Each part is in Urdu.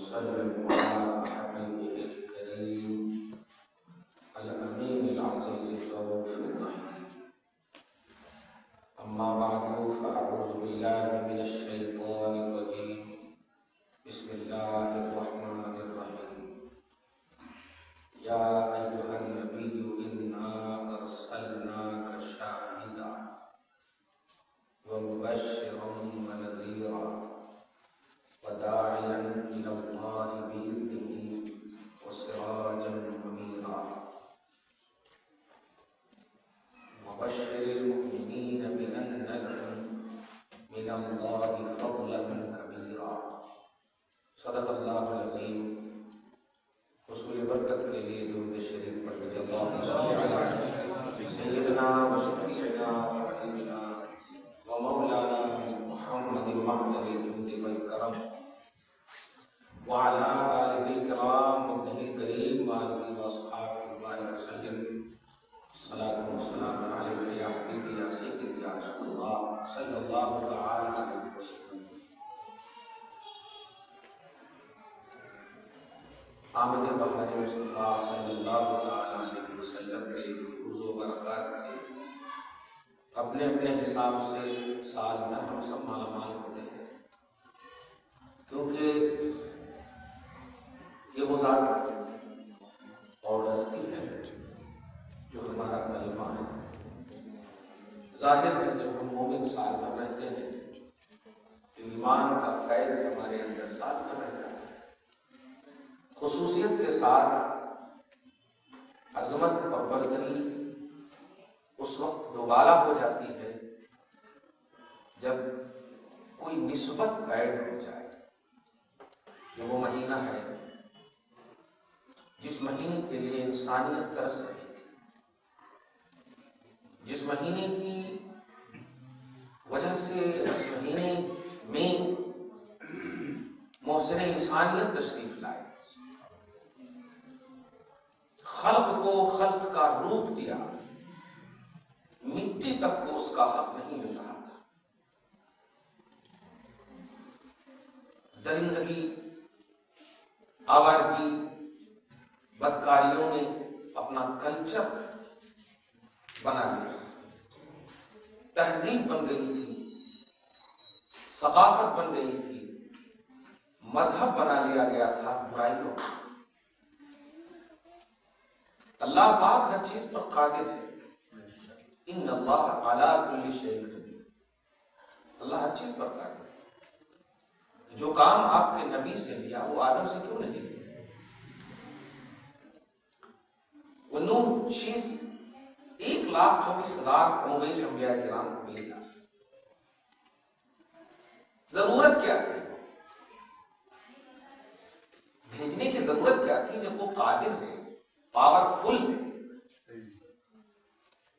وسلم على حبيبه الكريم الأمين العزيز الرؤوف الرحيم. أما بعد فأعوذ بالله من الشيطان الرجيم. بسم الله الرحمن الرحيم. يا أيها النبي إنا أرسلناك شاهدا ومبشرا ونذيرا وداعيا إلى الله بإذنه وسراجا منيرا وبشر المؤمنين بأن لهم من الله فضلا كبيرا. صدق اللہ العظیم. حصول برکت کے لیے درود شریف پڑھ لیجیے. اللہم صل علی سیدنا و شفیعنا و حبیبنا و مولانا محمد المعدل الجود والکرم وعلى آلہ الکرام وابنہ الکریم وآلہ واصحابہ وبارک وسلم. صلاۃ و سلام علیک یا حبیبی یا سیدی یا رسول اللہ صلی اللہ تعالی علیہ وسلم. آمد بہار مصطفیٰ صلی اللہ علیہ وسلم کے روز و برکات سے اپنے اپنے حساب سے سال میں ہم سب مالا مال ہوتے ہیں، کیونکہ یہ وہ ذات اور ہستی ہے جو ہمارا کلمہ ہے. ظاہر ہے جب ہم مومن سال میں رہتے ہیں تو ایمان کا فیض ہمارے اندر ساتھ میں رہتا ہے. خصوصیت کے ساتھ عظمت اور برتری اس وقت دوبالا ہو جاتی ہے جب کوئی نسبت ایڈ ہو جائے. یہ وہ مہینہ ہے جس مہینے کے لیے انسانیت ترس رہی ہے، جس مہینے کی وجہ سے اس مہینے میں محسن انسانیت تشریف لائے، خلق کو خلق کا روپ دیا. مٹی تک کو اس کا حق نہیں مل رہا تھا. درندگی، آوارگی، بدکاریوں نے اپنا کلچر بنا لیا. تہذیب بن گئی تھی، ثقافت بن گئی تھی، مذہب بنا لیا گیا تھا برائیوں. اللہ پاک ہر چیز پر قادر ہے. ان اللہ علی کل شیء قدیر. اللہ ہر چیز پر قادر ہے. جو کام آپ کے نبی سے لیا وہ آدم سے کیوں نہیں لیا؟ وہ نوح چیز 1,24,000 انبیاء انبیاء کرام کو ملی. ضرورت کیا تھی بھیجنے کی؟ ضرورت کیا تھی جب وہ قادر ہے، پاورفل ہے؟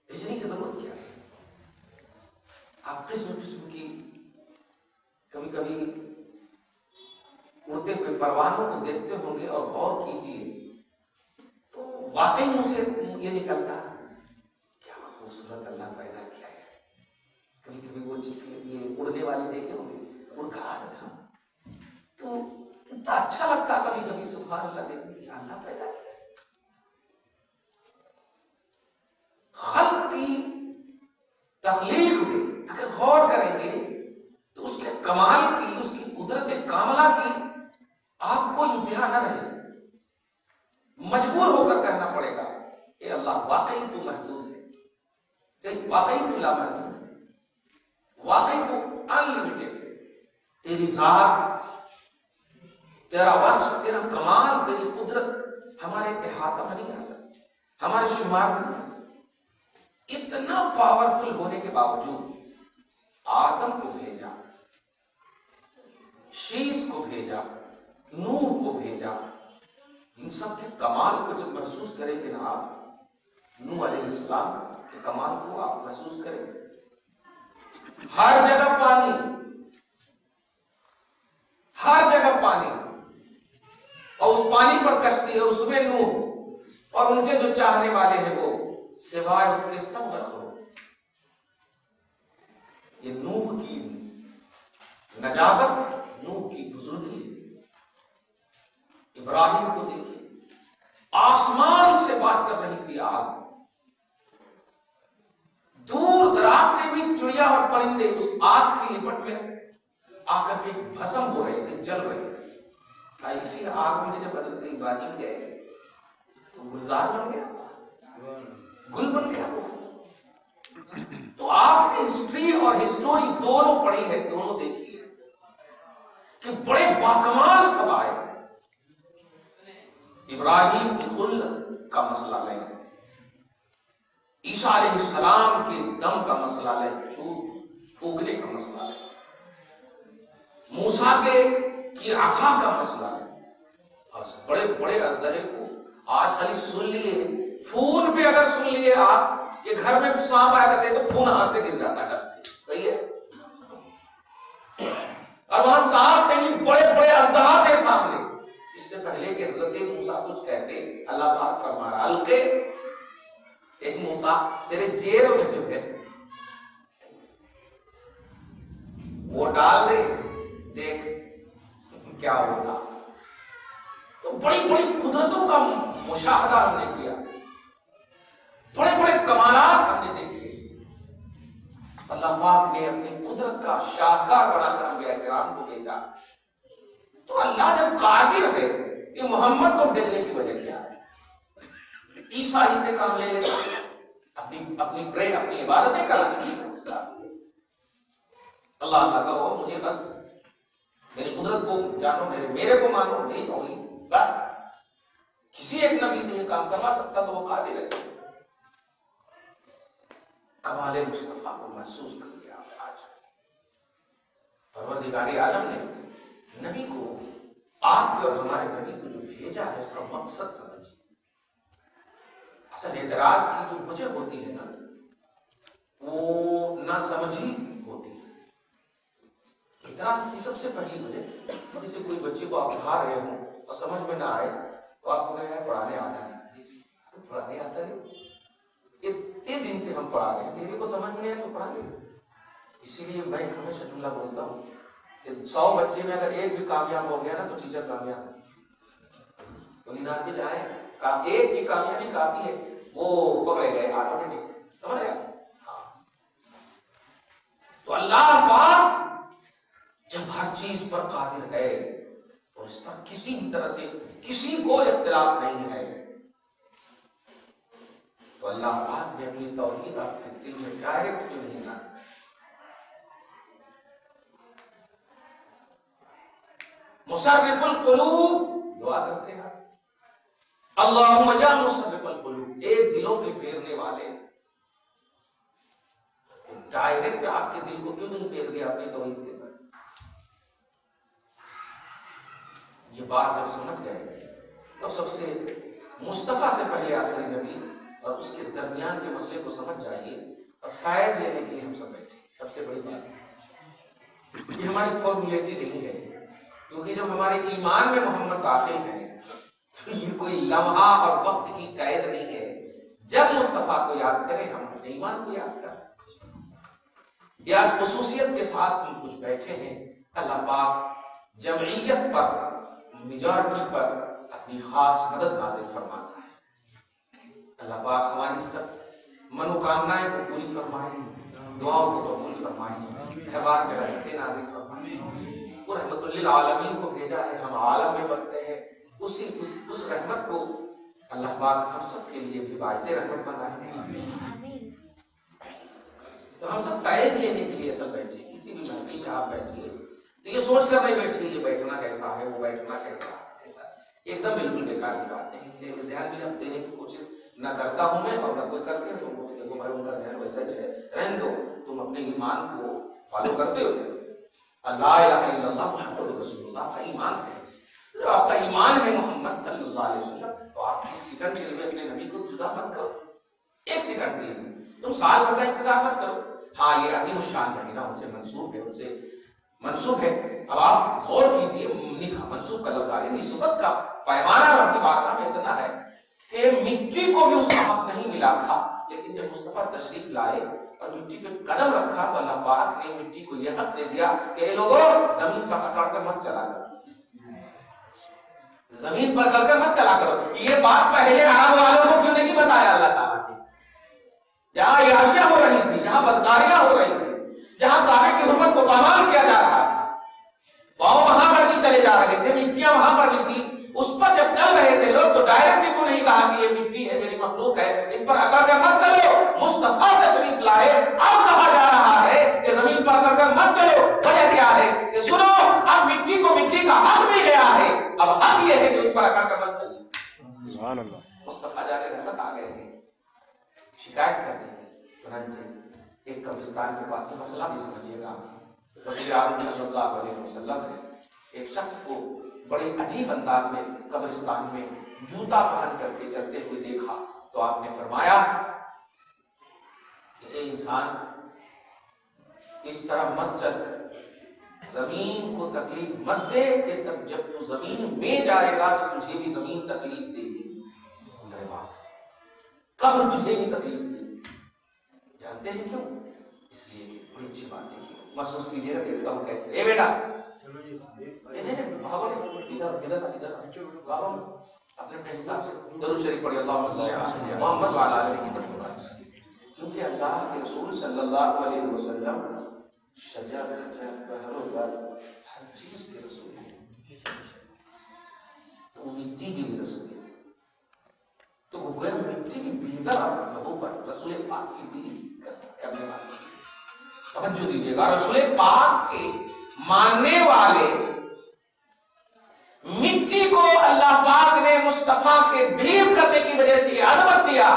بھیجنے کی ضرورت کیا ہے؟ آپ قسم قسم کی کبھی کبھی اڑتے ہوئے پروانوں کو دیکھتے ہوں گے اور غور کیجیے تو واقعی منہ سے یہ نکلتا کیا خوبصورت اللہ پیدا کیا ہے. کبھی کبھی وہ چیز یہ اڑنے والی دیکھے ہوں گے، اڑ کا آج تھا تو اتنا اچھا لگتا. کبھی کبھی سبحان اللہ دیکھنے کیا اللہ پیدا کیا. خلق کی تخلیق میں اگر غور کریں گے تو اس کے کمال کی، اس کی قدرت کاملہ کی آپ کو انتہا نہ رہے. مجبور ہو کر کہنا پڑے گا اے اللہ واقعی تو محدود ہے، واقعی تو لامحدود ہے، واقعی تو انلمیٹڈ ہے. تیری ذات، تیرا وصف، تیرا کمال، تیری قدرت ہمارے احاطہ میں نہیں آ سکتی، ہمارے شمار میں نہیں آ سکتی. اتنا پاورفل ہونے کے باوجود آدم کو بھیجا، شیش کو بھیجا، نوح کو بھیجا. ان سب کے کمال کو جب محسوس کریں گے نا آپ، نوح علیہ السلام کے کمال کو آپ محسوس کریں گے. ہر جگہ پانی، ہر جگہ پانی، اور اس پانی پر کشتی ہے، اس میں نوح اور ان کے جو چاہنے والے ہیں وہ سوائے اس کے سب رکھو. یہ نوح کی نجابت، نوح کی بزرگی. مچھلیاں اور پرندے اس آگ کی لپٹ میں آ کر کے بھسم ہو رہے تھے، جل رہے تھے۔ ایسی آگ میں جب حضرت ابراہیم گئے تو گلزار بن گیا، گل بن گیا۔ تو آپ نے ہسٹری اور ہسٹوری دونوں پڑھی ہے، دونوں دیکھی ہے کہ بڑے باکمال سب آئے۔ ابراہیم کی خلد کا مسئلہ لیں، عیسیٰ علیہ السلام کے دم کا مسئلہ لیں، اگلے کا مسئلہ لیں، موسیٰ کی عصا کا مسئلہ لیں، بڑے بڑے اژدہے کو آج خالی سن لیے، فون پہ اگر سن لیے آپ کہ گھر میں سانپ آیا کرتے تو فون ہاتھ سے گر جاتا ڈر سے، صحیح ہے؟ اور وہاں سانپ نہیں، بڑے بڑے اژدہا تھے سامنے۔ اس سے پہلے کہ حضرت موسیٰ کچھ کہتے، اللہ پاک فرما رہا القے، ایک موسیٰ تیرے جیب میں جو ہے وہ ڈال دے، دیکھ کیا ہوتا۔ تو بڑی بڑی قدرتوں کا مشاہدہ ہم نے کیا، بڑے بڑے کمالات ہم نے دیکھے۔ اللہ پاک نے اپنی قدرت کا شاہکار بنا کر انبیاء کرام کو بھیجا۔ تو اللہ جب قادر ہے، یہ محمد کو بھیجنے کی وجہ کیا ہے؟ عیسیٰ ہی سے کام لے لیتے، اپنی عبادتیں کرانے۔ اللہ اللہ کہو مجھے بس میری قدرت کو جانو، میرے کو مانو، میری توحید بس۔ کسی ایک نبی سے یہ کام کروا سکتا تو وہ قادر ہے۔ کمال مصطفیٰ کو محسوس کر لیا آج پروردگار عالم نے نبی کو، آپ کے اور ہمارے نبی کو جو بھیجا ہے اس کا مقصد سمجھیے۔ اصل اعتراض کی جو وجہ ہوتی ہے نا، وہ نہ سمجھی ہوتی ہے۔ اعتراض کی سب سے پہلی وجہ، جیسے کوئی بچے کو آپ پڑھا رہے ہوں اور سمجھ میں نہ آئے تو آپ کو کہیں پڑھانے آتا ہے، پڑھانے آتا ہے، اتنے دن سے ہم پڑھا رہے ہیں، تیرے کو سمجھ میں نہیں آئے تو پڑھا لے۔ اسی لیے میں ہمیشہ جملہ بولتا ہوں کہ 100 بچے میں اگر ایک بھی کامیاب ہو گیا نا تو ٹیچر کامیاب ہے۔ تو نینار بھی جائے ایک کی کامیابی کافی ہے، وہ پکڑے گئے آٹومیٹک، سمجھ رہے ہاں۔ تو اللہ پاک جب ہر چیز پر قادر ہے اور اس پر کسی بھی طرح سے کسی کو اختلاف نہیں ہے، تو اللہ پاک نے اپنی توحید آپ کے دل میں ڈائریکٹ کیوں نہیں ڈالی؟ مصرف القلوب دعا کرتے ہیں اللہم یا مصرف القلوب، اے دلوں کے پھیرنے والے، ڈائریکٹ آپ کے دل کو کیوں نہیں پھیر دیا اپنی توحید کے پر؟ یہ بات جب سمجھ گئے تب سب سے مصطفیٰ سے پہلے آخری نبی اور اس کے درمیان کے مسئلے کو سمجھ جائیے اور فیض لینے کے لیے ہم سب بیٹھے۔ سب سے بڑی بات یہ ہماری فارمولیٹی نہیں ہے، کیونکہ جب ہمارے ایمان میں محمد داخل ہے تو یہ کوئی لمحہ اور وقت کی قید نہیں ہے۔ جب مصطفیٰ کو یاد کریں ہم اپنے ایمان کو یاد کریں۔ یا خصوصیت کے ساتھ ہم کچھ بیٹھے ہیں، اللہ پاک جمعیت پر، میجارٹی پر اپنی خاص مدد نازل فرماتا ہے۔ اللہ پاک ہماری سب منوکامنائیں کو پوری فرمائے، دعاؤں کو قبول فرمائے، تہوار میں رحمتیں نازل فرمائے۔ وہ رحمت للعالمین کو بھیجا ہے، ہم عالم میں بستے ہیں، اس رحمت کو اللہ پاک ہم سب کے لیے بھی باعث رحمت بنائے۔ تو ہم سب فیض لینے کے لیے سب بیٹھے، کسی بھی محفل میں آپ بیٹھیے تو یہ سوچ کر نہیں بیٹھیے یہ بیٹھنا کیسا ہے، وہ بیٹھنا کیسا ہے، ایسا ایک دم بالکل بیکار کی بات ہے۔ اس لیے ذہن میں اب دینے کی کوشش نہ کرتا ہوں میں اور نہ کوئی کرتے ہیں، تو دیکھو بھائی ان کا ذہن ویسا ہے، رہنے دو، تم اپنے ایمان کو فالو کرتے ہو۔ اللہ الہ الا اللہ محمد رسول اللہ کا ایمان ہے، جب آپ کا ایمان ہے محمد صلی اللہ علیہ وسلم تو آپ ایک سیکنڈ کے لیے اپنے نبی کو جدا مت کرو، ایک سیکنڈ کے لیے تم سال بھر کا انتظار مت کرو۔ ہاں یہ عظیم الشان مہینہ ان سے منسوب ہے، ان سے منسوب ہے۔ اب آپ غور کیجیے، منسوب کا لفظ آگے، نسبت کا پیمانہ رب کی بارگاہ میں اتنا ہے کہ مٹی کو بھی اس کا حق نہیں ملا تھا، لیکن جب مصطفیٰ تشریف لائے اور مٹی پہ قدم رکھا تو اللہ پاک نے مٹی کو یہ حق دے دیا کہ اے لوگوں زمین پر اکڑ کر مت چلا کرو، زمین پر اکڑ کر مت چلا کرو۔ یہ بات پہلے عرب والوں کو کیوں نہیں بتایا اللہ تعالیٰ نے؟ جہاں عیاشیاں ہو رہی تھی، جہاں بدکاریاں ہو رہی تھی، مخلوق ہے، اس پر اکڑ کر مت چلو، مصطفیٰ تشریف لائے، اب کہا جا رہا ہے کہ زمین پر اکڑ کر مت چلو۔ وجہ کیا ہے کہ سنو، اب مٹی کو مٹی کا حق مل گیا ہے، اب حق یہ ہے کہ اس پر اکڑ کر مت چلیے۔ سبحان اللہ۔ مصطفیٰ جان رحمت آ گئے ہیں، شکایت کر دی، چنانچہ ایک قبرستان کے پاس مسئلہ بھی سمجھیے گا، رسول اعظم صلی اللہ علیہ وسلم سے ایک شخص کو بڑے عجیب انداز میں قبرستان میں جوتا پہن کر کے چلتے ہوئے دیکھا، تو آپ نے فرمایا کہ اے انسان، اس طرح مت چل، زمین کو تکلیف مت دے کہ جب تو زمین میں جائے گا تو تجھے بھی زمین تکلیف دے گی۔ قبر تجھے بھی تکلیف دے گی، جانتے ہیں کیوں؟ اس لیے کہ بڑی اچھی بات ہے، محسوس کیجیے گا، دیکھتا ہوں کیسے۔ اے بیٹا، اپنے حساب سے درود شریف پڑھی، اللہم صلی علی محمد وعلی آلہ محمد، کیونکہ اللہ کے رسول صلی اللہ علیہ وسلم شجر بحر و بر ہر چیز کے رسول ہیں، تو مٹی کے بھی رسول ہیں، تو وہ گویا مٹی کی بیدہ لہو پر رسول پاک کی بیدی کرنے والی۔ توجہ دیجیے گا، رسول پاک کے ماننے والے مٹی کو اللہ پاک نے مصطفیٰ کے بلیو کرنے کی وجہ سے یہ عظمت دیا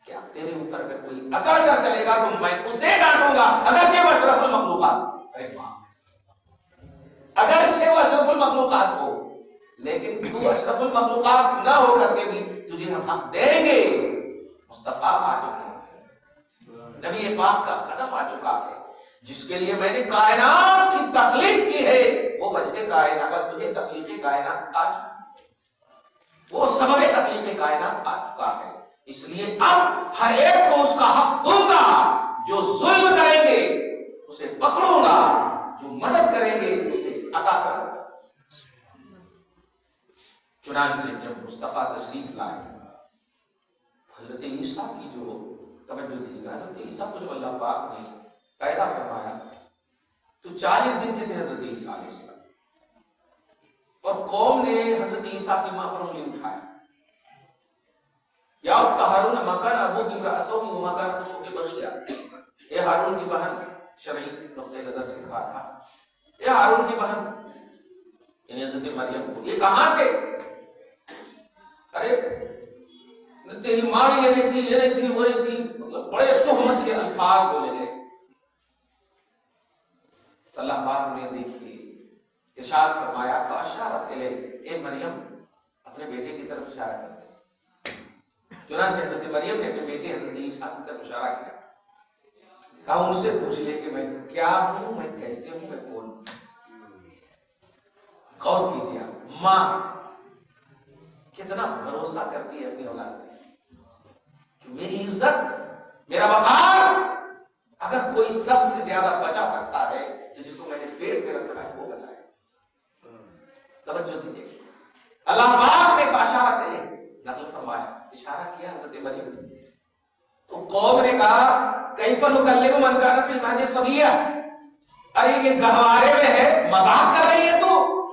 کہ اب تیرے اوپر اگر کوئی اکڑ کر چلے گا تو میں اسے ڈانٹوں گا، اگرچہ وہ اشرف المخلوقات، اگرچہ وہ اشرف المخلوقات ہو، لیکن تو اشرف المخلوقات نہ ہو کر کے بھی تجھے ہم حق دیں گے۔ مصطفیٰ آ چکے ہیں، نبی پاک کا قدم آ چکا ہے، جس کے لیے میں نے کائنات کی تخلیق کی ہے، وہ وجہ کائنات، تجھے تخلیق کائنات آ چکا، وہ سبب تخلیق کائنات آ چکا ہے، اس لیے اب ہر ایک کو اس کا حق دوں گا، جو ظلم کریں گے اسے پکڑوں گا، جو مدد کریں گے اسے عطا کروں گا۔ چنانچہ جب مصطفیٰ تشریف لائے، حضرت عیسیٰ کی جو توجہ دی گئی، حضرت عیسیٰ کو جو اللہ پاک نے پیدا فرمایا تو 40 دن کے تھے حضرت عیسیٰ علیہ السلام، اور قوم نے حضرت عیسیٰ کی ماں پر انگلی اٹھایا، یا اخت ہارون ما کان ابوک امرأ سوء وما کانت امک بغیہ، اے ہارون کی بہن، شرعی نقطہ نظر سے کہا تھا، اے ہارون کی بہن، یعنی حضرت مریم کو، یہ کہاں سے؟ ارے تیری ماں یہ نہیں تھی، یہ نہیں تھی، وہ نہیں تھی، مطلب بڑے تہمت کے الفاظ بولے گئے۔ اللہ پاک نے دیکھیے ارشاد فرمایا فاشارت الیہ، اے مریم اپنے بیٹے کی طرف اشارہ کر دے۔ چنانچہ حضرت مریم نے اپنے بیٹے حضرت عیسیٰ کی طرف اشارہ کیا، کہا ان سے پوچھ لے کہ میں کیا ہوں، میں کیسے ہوں، میں کون ہوں۔ غور کیجیے، ماں کتنا بھروسہ کرتی ہے اپنی اولاد پہ کہ میری عزت، میرا وقار اگر کوئی سب سے زیادہ بچا سکتا ہے تو جس کو میں نے پیٹ میں رکھا ہے وہ بچائے۔ توجہ دیجیے، اللہ پاک نے اشارہ کرے نقل فرمایا، اشارہ کیا حضرت مریم نے، تو قوم نے کہا کیف نکلم من کان فی المہد صبیا، ارے یہ گہوارے میں ہے، مذاق کر رہی ہے تو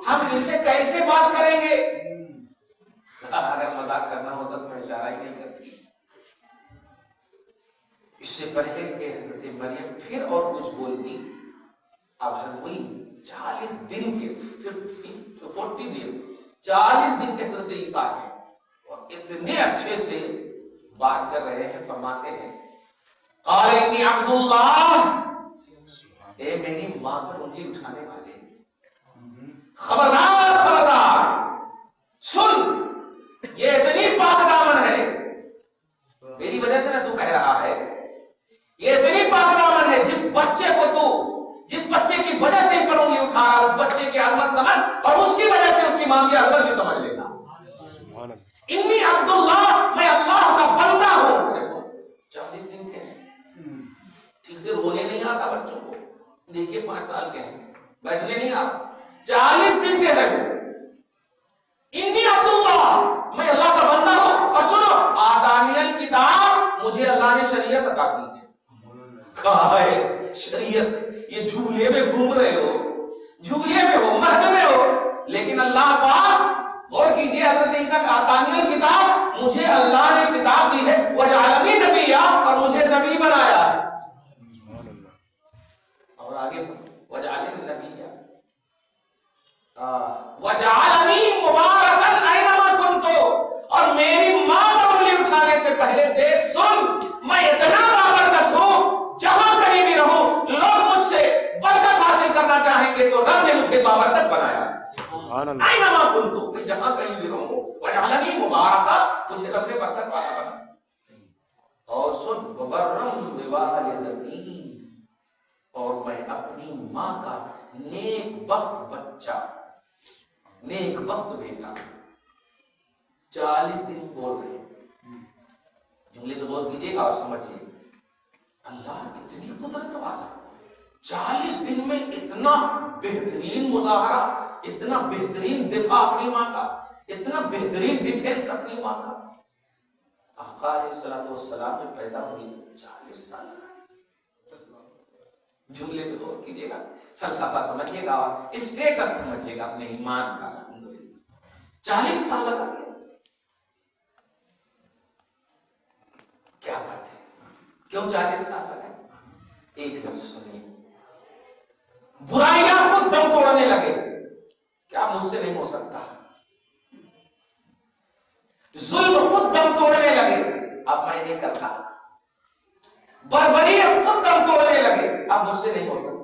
ہم ان سے کیسے بات کریں گے؟ اگر مذاق کرنا ہوتا تو میں اشارہ ہی نہیں کرتی۔ اس سے پہلے کہ حضرت مریم پھر اور کچھ بولتی، اب ہوئی 40 دن کے 40 days 40 دن کے حضرت عیسیٰ ہیں اور اتنے اچھے سے بات کر رہے ہیں، فرماتے ہیں قال انی عبد اللہ، اے میری ماں پر انگلی اٹھانے والے، خبردار خبردار سن، یہ اتنی پاک دامن ہے، میری وجہ سے نہ تو کہہ رہا ہے، یہ اتنی پاک دامن ہے، جس بچے کو تو، جس بچے کی وجہ سے پر انگلی اٹھا رہا، اس بچے کی عظمت سمجھ اور اس کی وجہ سے اس کی ماں کی عظمت بھی سمجھ لینا۔ انی عبداللہ، میں اللہ کا بندہ ہوں۔ 40 دن کے ہیں، ٹھیک سے رونے نہیں آتا بچوں کو، دیکھیے 5 سال کے ہیں، بیٹھنے نہیں آتا، 40 دن کے ہیں، انی عبداللہ، میں اللہ کا بندہ ہوں، اور سنو آتانی الکتاب، مجھے اللہ نے شریعت عطا کی ہے۔ کہا ہے شریعت، یہ جھولے میں گھوم رہے ہو، جھولے میں ہو، مہد میں ہو، لیکن اللہ پاک غور کیجئے حضرت عیسیٰ کا آتانی الکتاب، مجھے اللہ نے کتاب دی ہے، وجعلنی نبیا، اور مجھے نبی بنایا ہے. اور آگے وجعلنی نبیا وجعلنی مبارکا اینما کنت، اور میری ماں پر انگلی اٹھانے سے پہلے دیکھ سن، میں اتنا بابرکت ہوں، جہاں کہیں بھی رہوں لوگ مجھ سے برکت حاصل کرنا چاہیں گے تو رب نے مجھے بابرکت بنایا. اینما کنت، میں جہاں کہیں بھی رہوں، وجعلنی مبارکا، مجھے رب نے برکت والا بنایا. اور سن، وبرم بوالدتی، اور میں اپنی ماں کا نیک بخت بچہ، نیک بخت بیٹا. 40 دن بول رہے ہیں، جملے کو غور کیجیے گا اور سمجھیے. اللہ کتنی قدرت والا، 40 دن میں اتنا بہترین مظاہرہ، اتنا بہترین دفاع اپنی ماں کا، اتنا بہترین ڈیفینس اپنی ماں کا. آقا علیہ الصلوۃ والسلام میں پیدا ہوئی 40 سال. جملے کو غور کیجیے گا، فلسفہ سمجھیے گا اور اسٹیٹس سمجھیے گا اپنے ایمان کا. 40 سال لگا. کیا بات ہے، کیوں 40 سال لگے؟ ایک لفظ سنیے، برائیاں خود دم توڑنے لگے. کیا مجھ سے نہیں ہو سکتا؟ ظلم خود دم توڑنے لگے، اب میں نہیں کرتا. بربریت خود دم توڑنے لگے، اب مجھ سے نہیں ہو سکتا.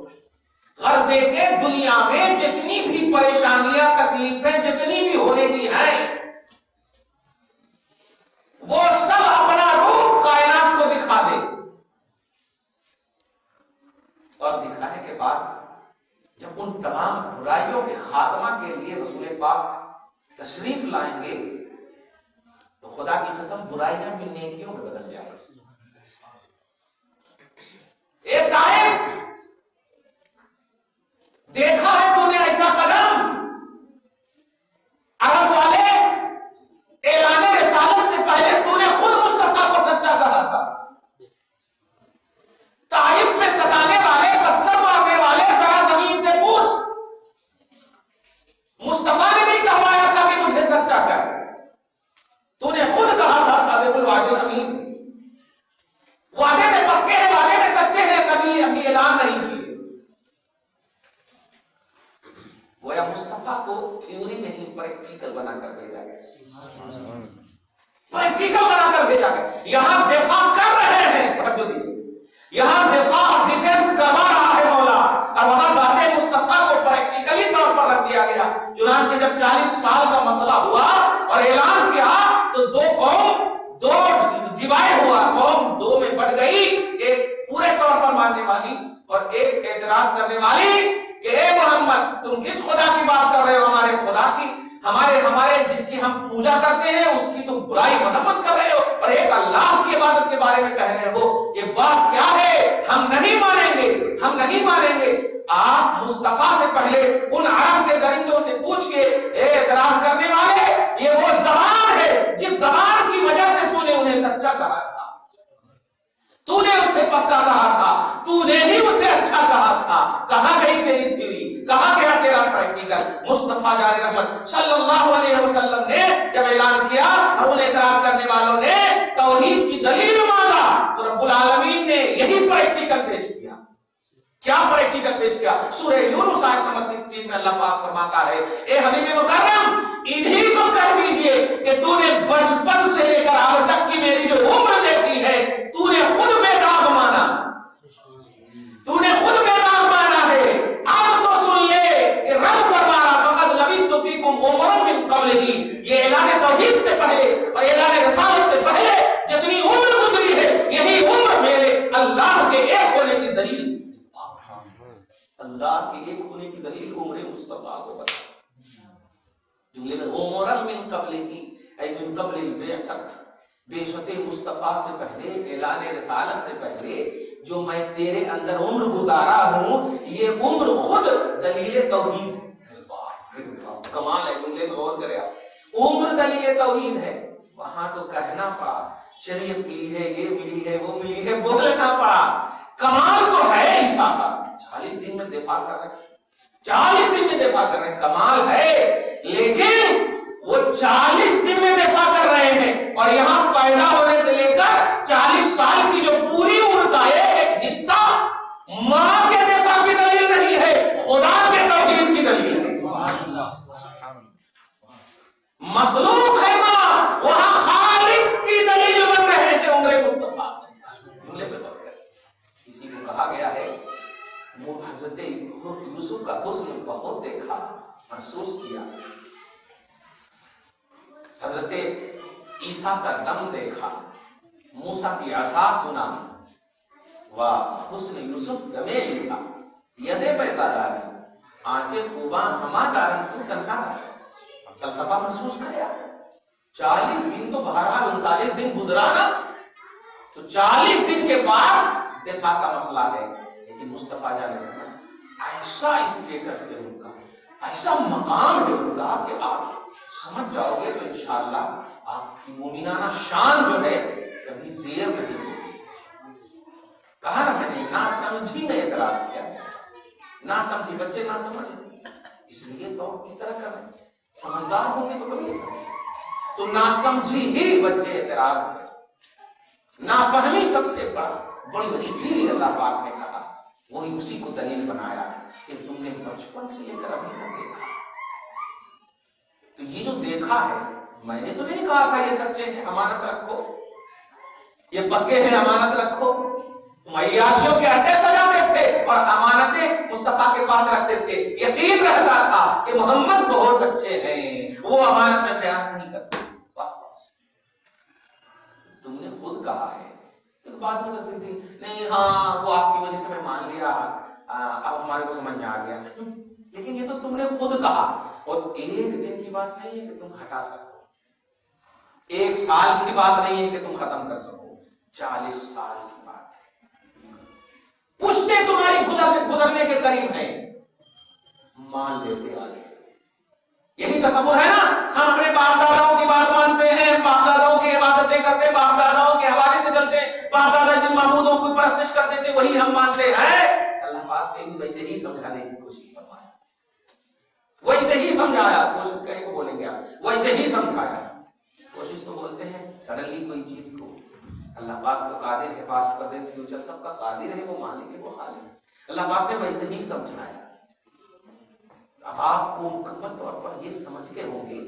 غرضے کے دنیا میں جتنی بھی پریشانیاں، تکلیفیں جتنی بھی ہونے کی ہیں، وہ سب اپنا روپ کائنات کو دکھا دے. اور دکھانے کے بعد جب ان تمام برائیوں کے خاتمہ کے لیے رسول پاک تشریف لائیں گے تو خدا کی قسم برائیاں بھی نیکیوں میں بدل جائیں گی. ایک طائف دیکھا ہے تو نے ایسا قدم، عرب والے اعلان رسالت سے پہلے تو نے خود مصطفیٰ کو سچا کہا تھا. طائف میں ستانے والے، پتھر مارنے والے، ذرا زمین سے پوچھ، مصطفیٰ نے نہیں کہوایا تھا کہ مجھے سچا کر، تو نے خود کہا تھا صادق الوعد الامین. وعدے میں پکے ہیں، وعدے میں سچے ہیں، کبھی ابھی اعلان نہیں کیے. گویا مصطفیٰ کو تھیوری نہیں پریکٹیکل بنا کر بھیجا گیا، پریکٹیکل بنا کر بھیجا گیا. یہاں دفاع کر رہے ہیں، توجہ دیجیے، یہاں دفاع اور ڈیفینس کروا رہا ہے مولا، اور وہاں ذات مصطفیٰ کو پریکٹیکلی طور پر رکھ دیا گیا. چنانچہ جب 40 سال کا مسئلہ ہوا اور اعلان کیا تو دو قوم، دو ڈیوائڈ ہوا، قوم دو میں بٹ گئی، ایک پورے طور پر ماننے والی اور ایک اعتراض کرنے والی کہ اے محمد تم کس خدا کی بات کر رہے ہو؟ ہمارے خدا کی، ہمارے جس کی ہم پوجا کرتے ہیں اس کی تم برائی مذمت کر رہے ہو، اور ایک اللہ کی عبادت کے بارے میں کہہ رہے ہو. یہ بات کیا ہے؟ ہم نہیں مانیں گے، ہم نہیں مانیں گے. آپ مصطفیٰ سے پہلے ان عرب کے درندوں سے پوچھئے، اے اعتراض کرنے والے، یہ وہ زبان ہے جس زبان کی وجہ سے تو نے انہیں سچا کہا تھا، تو نے اسے پکا کہا تھا، تو نے ہی اسے اچھا کہا تھا. کہاں گئی تیری تھیوری، کہاں گیا تیرا پریکٹیکل؟ مصطفیٰ جان رحمت صلی اللہ علیہ وسلم نے جب اعلان کیا اور ان اعتراض کرنے والوں نے توحید کی دلیل مانگا تو رب العالمین نے یہی پریکٹیکل پیش کیا. کیا پریکٹیکل پیش کیا؟ سورہ یونس آیت نمبر 16 میں اللہ پاک فرماتا ہے، اے حبیب مکرم انہی کو کہہ دیجئے کہ تو نے بچپن سے لے کر آج تک کی میری جو عمر دیکھی ہے تو نے خود میں داغ مانا، تو نے خود میں داغ مانا ہے. اب تو سن لے کہ رب فرما رہا فقط لبثت فیکم عمرا من قبلہ، یہ اعلان توحید سے پہلے اور اعلان رسالت سے پہلے جتنی عمر گزری ہے یہی عمر میرے اللہ کے ایک ہونے کی دلیل، اللہ کے ایک ہونے کی دلیل عمر مصطفیٰ کو بتا. جملے میں عمرا من قبلہ ای من قبل البعثۃ، بعثت مصطفیٰ سے پہلے، اعلان رسالت سے پہلے جو میں تیرے اندر عمر گزارا ہوں یہ عمر خود دلیل توحید ہے. کمال ہے، جملے میں غور کرے آپ، عمر دلیل توحید ہے. وہاں تو کہنا پڑا شریعت ملی ہے، یہ ملی ہے، وہ ملی ہے، بولنا پڑا. کمال تو ہے عیسیٰ کا، 40 دن میں دفاع کر رہے ہیں، 40 دن میں دفاع کر رہے ہیں، کمال ہے. لیکن وہ 40 دن میں دفاع کر رہے ہیں، اور یہاں پیدا ہونے سے لے کر 40 سال کی جو پوری عمر کا ایک حصہ ماں کے دفاع کی دلیل نہیں ہے، خدا کے توحید کی دلیل ہے۔ مخلوق ہے ماں، وہاں خالق کی دلیل بن رہے تھے عمر مصطفیٰ جملے پہ بن رہے۔ اسی کو کہا گیا ہے وہ حضرت یوسف کا حسن بہت دیکھا، محسوس کیا، حضرت عیسیٰ کا دم دیکھا، موسیٰ کی عصا سنا، حسن یوسف دمے عیسیٰ یدے پیسہ داری آنچے خوباں ہما دارن تو تنہا رہا۔ فلسفہ محسوس کریا 40 دن تو بہرحال 39 دن گزرانا، تو 40 دن کے بعد دفاع کا مسئلہ ہے، لیکن مصطفیٰ جانے ایسا اسٹیٹس ہے ان کا، ایسا مقام ہے ان کا کہ آپ سمجھ جاؤ گے تو انشاءاللہ آپ کی مومنانہ شان جو ہے کبھی زیر نہیں ہوگی۔ کہا نا میں نے نہ سمجھی میں اعتراض کیا، نہ سمجھی بچے نہ سمجھے، اس لیے تو کس طرح کر رہے ہیں، سمجھدار ہوں گے تو کبھی نہیں سمجھے، تو نہ سمجھی ہی وجہ اعتراض ہے، نافہمی سب سے بڑی، اسی لیے اللہ پاک نے کہا وہی اسی کو دلیل بنایا کہ تم نے بچپن سے لے کر ابھی تک دیکھا، تو یہ جو دیکھا ہے، میں نے تو نہیں کہا تھا یہ سچے ہیں امانت رکھو، یہ پکے ہیں امانت رکھو، تم عیاشیوں کے اڈے سجاتے تھے اور امانتیں مصطفیٰ کے پاس رکھتے تھے، یقین رہتا تھا کہ محمد بہت اچھے ہیں، وہ امانت میں خیانت نہیں کرتے۔ تم نے خود کہا ہے، بات ہو سکتی تھی نہیں ہاں وہ آپ کی وجہ سے میں مان لیا، اب ہمارے کو سمجھ میں آ گیا، لیکن یہ تو تم نے خود کہا، اور ایک دن کی بات نہیں ہے کہ تم ہٹا سکو، ایک سال کی بات نہیں ہے کہ تم ختم کر سکو، 40 سال کی بات ہے، پشتے تمہاری گزرنے کے قریب ہیں، مان لیتے آگے، یہی تصور ہے نا، ہم اپنے باپ داداؤں کی بات مانتے ہیں، باپ داداؤں کی عبادتیں کرتے، باپ داداؤں کے حوالے سے چلتے، باپ دادا جن معبودوں کو پرستش کرتے تھے وہی ہم مانتے ہیں۔ اللہ پاک نے بھی ویسے ہی سمجھانے کی کوشش فرمایا، ویسے ہی سمجھایا، کوشش کہیں کو بولیں گے ویسے ہی سمجھایا، کوشش تو بولتے ہیں سڈنلی کوئی چیز کو، اللہ پاک تو قادر ہے، پاسٹ پریزنٹ فیوچر سب کا قادر ہے، وہ مالک ہے، وہ خالق ہے، اللہ پاک نے ویسے ہی سمجھایا۔ اب آپ کو مکمل طور پر یہ سمجھ کے ہوں گے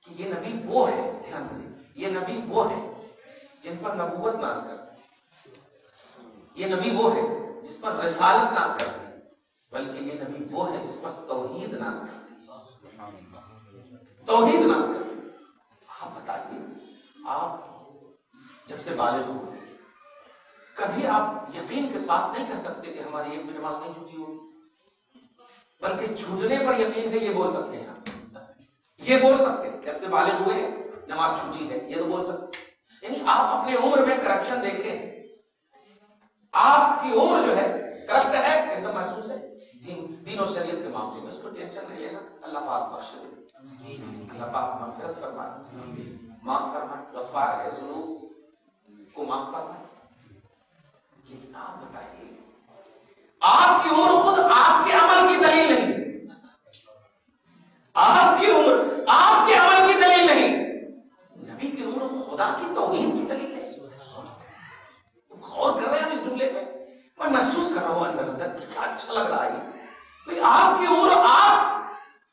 کہ یہ نبی وہ ہے، دھیان دیں، یہ نبی وہ ہے جن پر نبوت ناز کرتے ہیں، یہ نبی وہ ہے جس پر رسالت ناز کرتے ہیں، بلکہ یہ نبی وہ ہے جس پر توحید ناز کرتے ہیں، توحید ناز کرتے ہیں۔ آپ بتائیے، آپ جب سے بالغ ہوئے کبھی آپ یقین کے ساتھ نہیں کہہ سکتے کہ ہماری ایک بھی نماز نہیں چھوٹی ہوگی، بلکہ چھوٹنے پر یقین ہے یہ بول سکتے ہیں، یہ بول سکتے ہیں جب سے بالغ ہوئے نماز چھوٹی ہے، یہ تو بول سکتے ہیں۔ یعنی آپ اپنے عمر میں کرپشن دیکھیں، آپ کی عمر جو ہے کرپٹ ہے، ایک دم محسوس ہے، دین و شریعت کے معاملے میں، اس کو ٹینشن نہیں لینا، اللہ پاک بخش دے، اللہ پاک مغفرت فرمائے، معاف فرمائے، غفار ہے، ذنوب کو معاف فرمائے۔ لیکن آپ بتائیے، آپ کی عمر خود آپ کے عمل کی دلیل نہیں، آپ کی عمر آپ کے عمل کی دلیل نہیں، نبی کی عمر خدا کی توحید کی دلیل ہے۔ غور کر رہے ہیں اس جملے پہ، میں محسوس کر رہا ہوں اندر کیا اچھا لگ رہا ہے بھئی، آپ کی عمر، آپ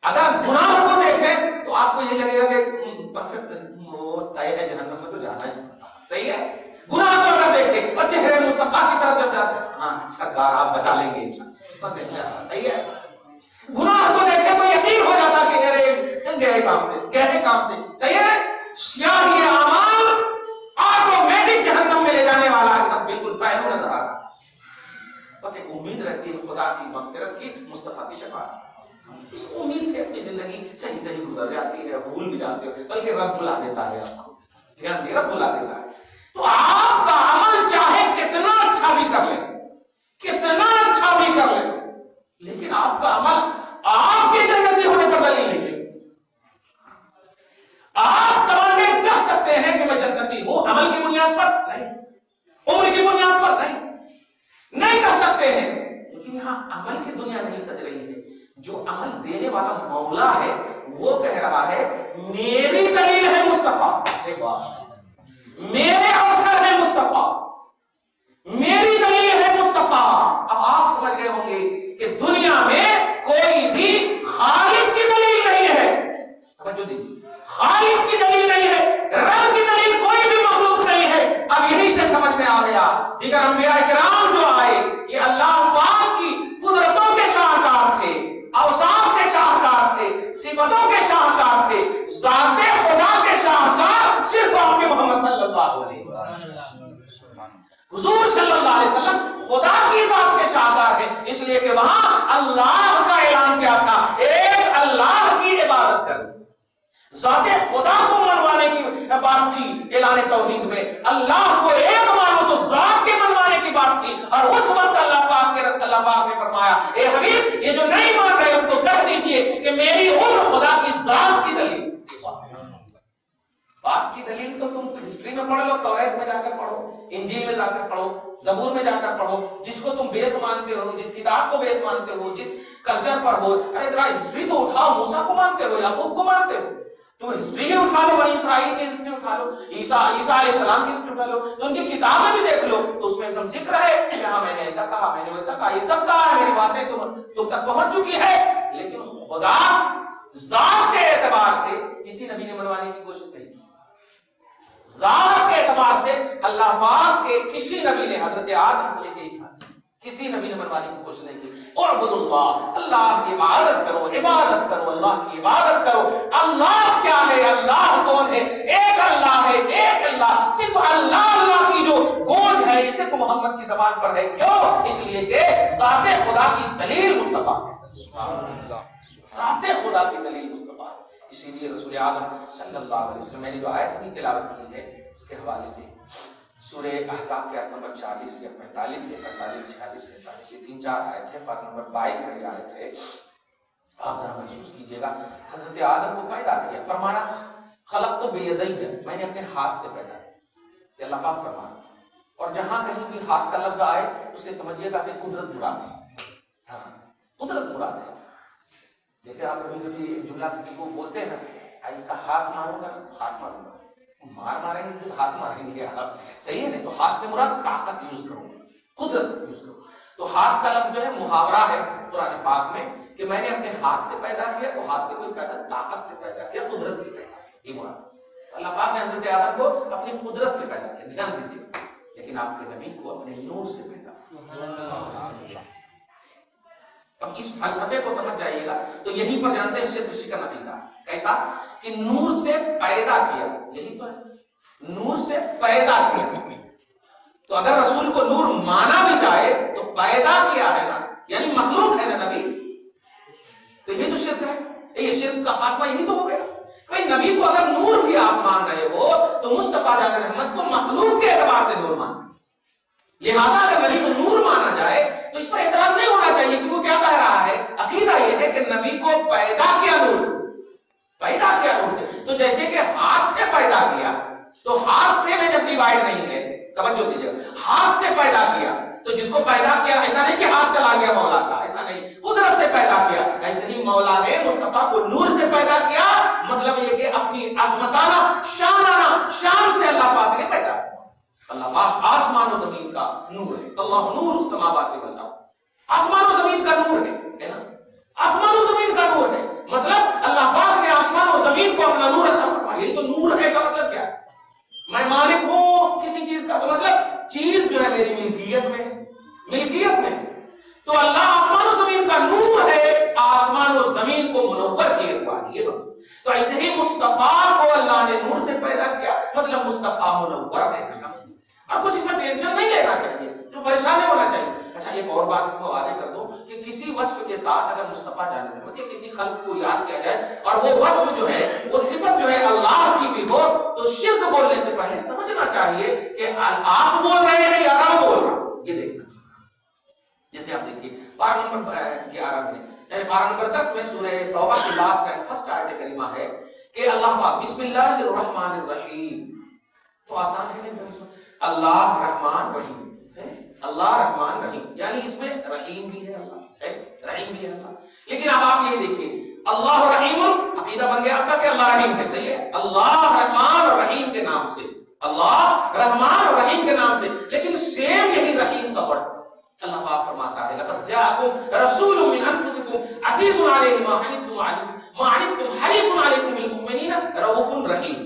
اگر گناہ کو دیکھیں تو آپ کو یہ لگے گا کہ پرفیکٹ طے ہے، جہنم میں تو جانا ہے، صحیح ہے۔ گناہ کو اگر دیکھیں اور چہرے مصطفیٰ کی طرف جب جاتے ہاں سرکار آپ بچا لیں گے، صحیح ہے۔ گناہ کو دیکھیں تو یقین ہو جاتا کہ گہرے کام سے، صحیح ہے۔ سیاہی اعمال آٹومیٹک جہنم میں لے جانے والا ایک دم بالکل پہلو نظر آ رہا، بس ایک امید رہتی ہے خدا کی مغفرت کی، مصطفیٰ کی شفاعت، اس امید سے اپنی زندگی صحیح گزر جاتی ہے، بھول بھی جاتے ہو، بلکہ رب بھلا دیتا ہے آپ کو، دھیان دے، رب بھلا دیتا ہے۔ تو آپ کا عمل چاہے کتنا اچھا بھی کر لیں، کتنا اچھا بھی کر لیں، لیکن آپ کا عمل آپ کے جنتی ہونے پر دلیل نہیں ہے۔ آپ کمانے کہہ سکتے ہیں کہ میں جنتی ہوں، عمل کی بنیاد پر نہیں، عمر کی بنیاد پر نہیں کر سکتے ہیں، لیکن یہاں عمل کی دنیا نہیں سج رہی ہے۔ جو عمل دینے والا مولا ہے وہ کہہ رہا ہے میری دلیل ہے مصطفیٰ، میرے اوتھر ہے مصطفیٰ، میری دلیل ہے مصطفیٰ۔ اب آپ سمجھ گئے ہوں گے کہ دنیا میں کوئی بھی خالق کی دلیل نہیں ہے، توجہ دیجیے، خالق کی دلیل نہیں ہے، رب کی دلیل کوئی بھی مخلوق نہیں ہے۔ اب یہی سے سمجھ میں آ گیا دیگر انبیاء کرام جو آئے یہ اللہ پاک کی قدرتوں کے شاہکار تھے، اوصاف کے شاہکار تھے، صفتوں کے شاہکار تھے، ذات خدا کے شاہکار صرف آپ کے محمد صلی اللہ علیہ وسلم، حضور صلی اللہ علیہ وسلم خدا کی ذات کے شاہکار ہے، اس لیے کہ وہاں اللہ کا اعلان کیا تھا، ایک اللہ کی عبادت کرو۔ ذات خدا کو منوانے کی بات تھی اعلان توحید میں، اللہ کو ایک مانو تو ذات کے منوانے کی بات تھی، اور اس وقت اللہ پاک کے رسول اللہ پاک نے فرمایا اے حبیب یہ جو نہیں مان رہے ان کو کہہ دیجئے کہ میری اور خدا کی ذات کی دلیل، بات کی دلیل تو تم ہسٹری میں پڑھ لو، توریت میں جا کر پڑھو، انجیل میں جا کر پڑھو، زبور میں جا کر پڑھو، جس کو تم بیس مانتے ہو، جس کتاب کو بیس مانتے ہو، جس کلچر پر ہو، ارے ذرا ہسٹری تو اٹھاؤ، موسیٰ کو مانتے ہو، یعقوب کو مانتے ہو، تم ہسٹری اٹھا لو، بنی اسرائیل کی ہسٹری اٹھا لو، عیسیٰ علیہ السلام کی ہسٹری اٹھا لو، تو ان کی کتابیں بھی دیکھ لو، تو اس میں ایک دم ذکر ہے کہ ہاں میں نے ایسا کہا، میں نے ویسا کہا، یہ سب کہا ہے، میری باتیں تم تک پہنچ چکی ہے، لیکن خدا ذات کے اعتبار سے کسی نبی نے منوانے کی کوشش نہیں کی، ذات کے اعتبار سے اللہ پاک کے کسی نبی نے حضرت آدم سے لے کے عیسیٰ کسی نبی نے منوانے کی کوشش نہیں کی۔ اعبدوا اللہ، اللہ کی عبادت کرو، عبادت کرو، اللہ کی عبادت کرو۔ اللہ کیا ہے؟ اللہ کون ہے؟ ایک اللہ ہے، ایک اللہ، صرف اللہ اللہ کی جو گونج ہے یہ صرف محمد کی زبان پر ہے، کیوں؟ اس لیے کہ ذات خدا کی دلیل مصطفیٰ ہے، ذات خدا کی دلیل مصطفیٰ ہے۔ اسی لیے رسول اعظم صلی اللہ علیہ وسلم میں نے جو آیت کی تلاوت کی ہے اس کے حوالے سے سورہ احزاب کے آیت نمبر 40 یا 45 یا 45 46 47 یہ 3-4 آیت ہے، پارہ نمبر 22 میں آیت ہے، آپ ذرا محسوس کیجئے گا۔ حضرت آدم کو پیدا کیا، فرمانا خلقت بیدی، میں نے اپنے ہاتھ سے پیدا کیا، اللہ پاک فرمانا، اور جہاں کہیں بھی ہاتھ کا لفظ آئے اسے سمجھیے گا کہ قدرت مراد ہے، ہاں قدرت مراد ہے۔ جیسے آپ کبھی کبھی ایک جملہ کسی کو بولتے ہیں نا، ایسا ہاتھ ماروں گا، ہاتھ ماروں گا، ماریں گے جو ہاتھ ماریں گے، آپ صحیح ہے نہیں، تو ہاتھ سے مراد طاقت یوز کرو، قدرت یوز کرو۔ تو ہاتھ کا لفظ جو ہے محاورہ ہے قرآن پاک میں کہ میں نے اپنے ہاتھ سے پیدا کیا، تو ہاتھ سے کوئی پیدا، طاقت سے پیدا کیا، قدرت سے پیدا کیا، یہ مراد۔ اللہ پاک نے حضرت آدم کو اپنی قدرت سے پیدا کیا، دھیان دیجیے، لیکن آپ کے نبی کو اپنے نور سے پیدا کیا۔ اب اس فلسفے کو سمجھ جائیے گا تو یہیں پر جانتے ہیں شرک شکن عقیدہ کیسا کہ نور سے پیدا کیا، یہی تو ہے، نور سے پیدا کیا۔ تو اگر رسول کو نور مانا بھی جائے تو پیدا کیا ہے نا، یعنی مخلوق ہے نا نبی، تو یہ تو شرک ہے، یہ شرک کا خاتمہ یہی تو ہو گیا۔ بھائی نبی کو اگر نور بھی آپ مان رہے ہو تو مصطفیٰ جان رحمت کو مخلوق کے اعتبار سے نور ماننا، لہذا اگر نبی کو نور مانا جائے تو اس پر اعتراض نہیں ہونا چاہیے کہ وہ کیا کہہ رہا ہے۔ عقیدہ یہ ہے کہ نبی کو پیدا کیا نور سے، پیدا کیا نور سے، تو جیسے کہ ہاتھ سے پیدا کیا، تو ہاتھ سے میں جب ڈیوائڈ نہیں ہے، توجہ دیجیے، ہاتھ سے پیدا کیا تو جس کو پیدا کیا ایسا نہیں کہ ہاتھ چلا گیا مولا کا، ایسا نہیں، قدرت سے پیدا کیا۔ ایسے ہی مولا نے مصطفیٰ کو نور سے پیدا کیا، مطلب یہ کہ اپنی عظمتانہ شانانہ شان سے اللہ پاک نے پیدا کیا۔ اللہ پاک آسمان و زمین کا نور ہے، اللہ نور السماوات والارض، آسمان و زمین کا نور ہے نا، آسمان و زمین کا نور ہے، مطلب اللہ پاک نے آسمان و زمین کو اپنا نور عطا فرمایا۔ یہ تو نور ہے کا مطلب کیا ہے؟ میں مالک ہوں کسی چیز کا، تو مطلب چیز جو ہے میری ملکیت میں، ملکیت میں، تو اللہ آسمان و زمین کا نور ہے، آسمان و زمین کو منور کیے ہوا ہے، یہ تو ایسے ہی مصطفیٰ کو اللہ نے نور سے پیدا کیا، مطلب مصطفیٰ منور ہے۔ اب کچھ اس میں ٹینشن نہیں لینا چاہیے، جو پریشان نہیں ہونا چاہیے۔ اچھا ایک اور بات اس کو واضح کر دوں کہ کسی وصف کے ساتھ اگر مصطفیٰ جان رحمت یا کسی خلق کو یاد کیا جائے اور وہ وصف جو ہے وہ صفت جو ہے اللہ کی بھی ہو، تو شرک بولنے سے پہلے سمجھنا چاہیے کہ آپ بول رہے ہیں یا رب بول رہا ہے، یہ دیکھنا۔ جیسے آپ دیکھیے پارہ نمبر 11 میں، پارہ نمبر 10 میں سورہ توبہ کی لاسٹ اینڈ فرسٹ آیت کریمہ ہے کہ اللہ پاک بسم اللہ الرحمن الرحیم، تو آسان ہے نا، اللہ رحمان رحیم ہے، اللہ رحمان رحیم، یعنی اس میں رحیم بھی ہے اللہ ہے، رحیم بھی ہے اللہ۔ لیکن اب آپ یہ دیکھیے اللہ رحیم عقیدہ بن گیا آپ کا کہ اللہ رحیم ہے، صحیح ہے، اللہ رحمان اور رحیم کے نام سے، اللہ رحمان اور رحیم کے نام سے، لیکن سیم یہی رحیم کا ورڈ اللہ پاک فرماتا ہے لقد جاءکم رسول من انفسکم عزیز علیہ ما عنتم حریص علیکم بالمؤمنین رؤوف رحیم.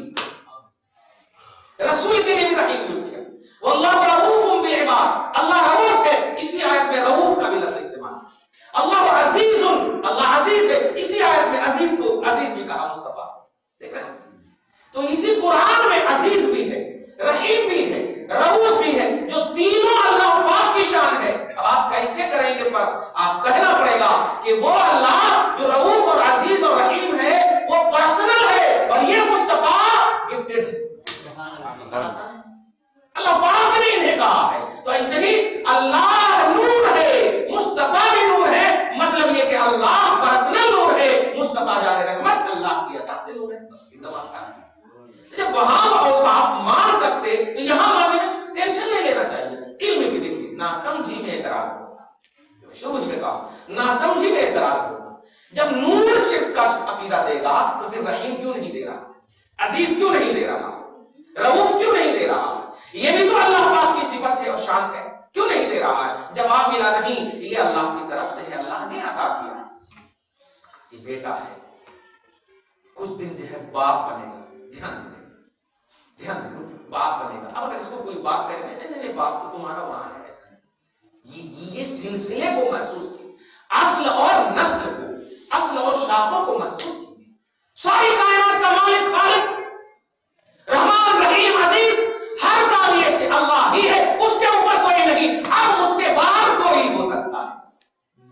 رسول کے لیے بھی رحیم یوز کیا. واللہ رؤوف بالعباد، اللہ رؤوف ہے، اسی آیت میں رؤوف کا بھی لفظ استعمال. اللہ عزیز، اللہ عزیز ہے، اسی آیت میں عزیز کو عزیز بھی کہا مصطفیٰ. دیکھ رہے ہیں تو اسی قرآن میں عزیز بھی ہے، رحیم بھی ہے، رؤوف بھی ہے، جو تینوں اللہ پاک کی شان ہے. اب آپ کیسے کریں گے فرق؟ آپ کہنا پڑے گا کہ وہ اللہ جو رؤوف اور عزیز اور رحیم ہے وہ پرسنل ہے، اور یہ مصطفیٰ گفٹڈ ہے. اللہ پاک نے انہیں کہا ہے. تو ایسے ہی اللہ نور ہے، مصطفیٰ بھی نور ہے، مطلب یہ کہ اللہ پرسنل نور ہے، مصطفیٰ جان رحمت اللہ کی عطا سے نور ہے. ایک آسان ہے. جب وہاں اوصاف مان سکتے تو یہاں ماننے میں ٹینشن نہیں لینا چاہیے. علم کی دیکھیے ناسمجھی میں اعتراض ہوگا. شروع میں کہا ناسمجھی میں اعتراض ہوگا. جب نور شرک کا عقیدہ دے گا تو پھر رحیم کیوں نہیں دے رہا، عزیز کیوں نہیں دے رہا، رؤوف کیوں نہیں دے رہا؟ یہ بھی تو اللہ پاک کی صفت ہے اور شان ہے، کیوں نہیں دے رہا ہے؟ جواب ملا نہیں، یہ اللہ کی طرف سے ہے، اللہ نے عطا کیا. یہ بیٹا ہے، کچھ دن جو ہے باپ بنے گا. دھیان باپ بنے گا. اب اگر اس کو کوئی باپ کرے نہیں باپ تو تمہارا وہاں ہے، ایسا نہیں. یہ سلسلے کو محسوس کی، اصل اور نسل کو، اصل اور شاخوں کو محسوس کی. ساری کائنات کا مالک خالق رحمان رحیم عزیز ہر زاویے سے اللہ ہی ہے، اس کے اوپر کوئی نہیں. اب اس کے بعد کوئی ہو سکتا ہے،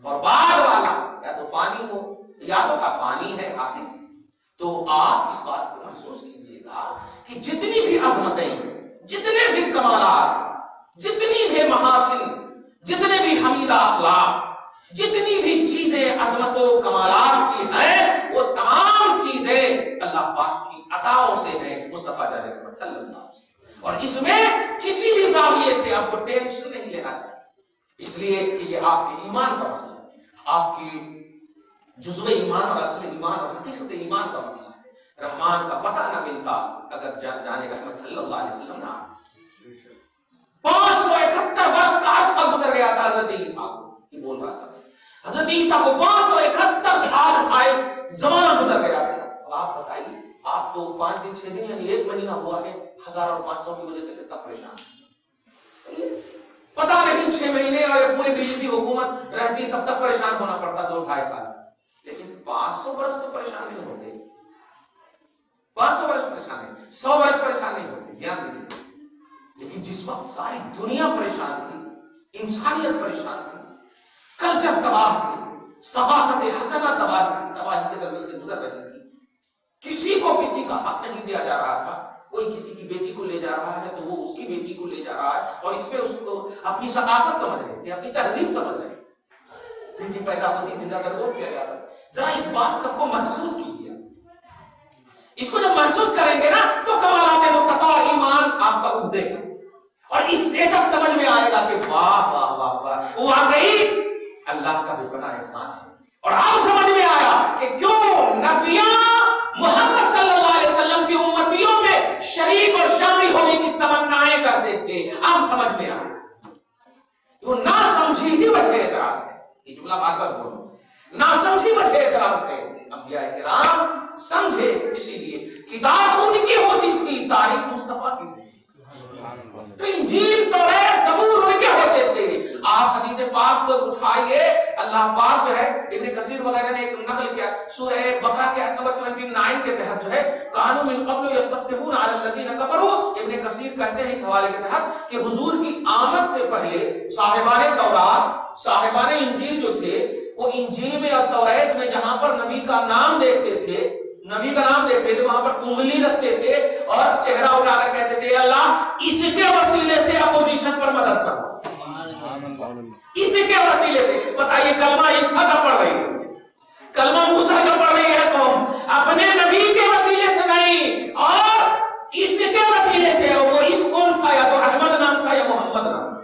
اور بعد والا یا تو فانی ہو یا تو فانی ہے حادث. تو آپ اس بات کو محسوس کیجئے گا کہ جتنی بھی عظمتیں، جتنے بھی کمالات، جتنی بھی محاسن، جتنے بھی حمیدہ اخلاق، جتنی بھی چیزیں عظمت و کمالات کی ہیں، وہ تمام چیزیں اللہ پاک کی عطاؤں سے ہیں، مصطفیٰ صلی اللہ علیہ وسلم. اور اس میں کسی بھی زاویے سے آپ کو ٹینشن نہیں لینا چاہیے، اس لیے کہ یہ آپ کے ایمان کا مسئلہ ہے، آپ کی جزو ایمان اور اصل ایمان اور حقیقت ایمان کا مسئلہ ہے. رحمان کا پتہ نہ ملتا اگر جانے رحمت صلی اللہ علیہ وسلم نہ. 571 برس کا عرصہ گزر گیا تھا حضرت عیسیٰ کو، یہ بول رہا تھا حضرت عیسیٰ کو 571 سال اٹھائے زمانہ گزر گیا تھا. اب آپ بتائیے، آپ تو 5 دن 6 دن یعنی 1 مہینہ ہوا ہے، 1000 اور 500 کی وجہ سے کتنا پریشان. صحیح ہے، پتہ نہیں 6 مہینے اور پوری بی جے پی حکومت رہتی تب تک پریشان ہونا پڑتا 2-2.5 سال. لیکن 500 برس تو پریشان نہیں ہوتے، 500 برس پریشان نہیں، 100 برس پریشان نہیں ہوتے. دھیان دیجیے. لیکن جس وقت ساری دنیا پریشان تھی، انسانیت پریشان تھی، کلچر تباہ تھی، ثقافت حسنہ تباہ تھی، تباہی کے دلدل سے گزر رہی تھی، کسی کو کسی کا حق نہیں دیا جا رہا تھا. کوئی کسی کی بیٹی کو لے جا رہا ہے تو وہ اس کی بیٹی کو لے جا رہا ہے، اور اس پہ اس کو اپنی ثقافت سمجھ رہے تھے، اپنی تہذیب سمجھ رہے تھے. بیٹی پیدا ہوتی زندہ کر دو کیا جاتا. ذرا اس بات سب کو محسوس کیجیے. اس کو جب محسوس کریں گے نا تو کمالات مصطفیٰ ایمان آپ کا اٹھ دے گا، اور اسٹیٹس سمجھ میں آئے گا کہ واہ واہ واہ واہ واقعی اللہ کا بے پناہ احسان ہے. اور آپ سمجھ میں آیا کہ کیوں نبیاں محمد صلی اللہ علیہ وسلم کی امتیوں میں شریک اور شامل ہونے کی تمنائیں کرتے تھے. اب سمجھ میں آیا. وہ نہ سمجھی ہی وجہ اعتراض ہے. یہ جملہ بار بار بولو، نہ سمجھی وجہ اعتراض ہے. انبیاء کرام سمجھے، اسی لیے کتاب ان کی ہوتی تھی، تاریخ مصطفیٰ کی ہوتی تھی. تو انجیل توریت زبور ان کے ہوتے تھے. آپ حدیث پاک کو اٹھائیے، اللہ پاک جو ہے ابن کثیر وغیرہ نے ایک نقل کیا سورہ بقرہ کے آیت نمبر 79 کے تحت جو ہے کانوا من قبل یستفتحون علی الذین کفروا. ابن کثیر کہتے ہیں اس حوالے کے تحت کہ حضور کی آمد سے پہلے صاحبان تورات، صاحبان انجیل جو تھے، وہ انجیل میں اور توریت میں جہاں پر نبی کا نام دیکھتے تھے، نبی کا نام دیکھتے تھے، وہاں پر انگلی رکھتے تھے اور چہرہ اٹھا کر کہتے تھے اللہ اس کے وسیلے سے اپوزیشن پر مدد کرو، اس کے وسیلے سے. بتائیے کلمہ عیسیٰ کا پڑھ رہی ہے، کلمہ موسیٰ کا پڑھ رہی ہے قوم، اپنے نبی کے وسیلے سے نہیں، اور اس کے وسیلے سے. وہ اس کون تھا، یا تو احمد نام تھا یا محمد نام.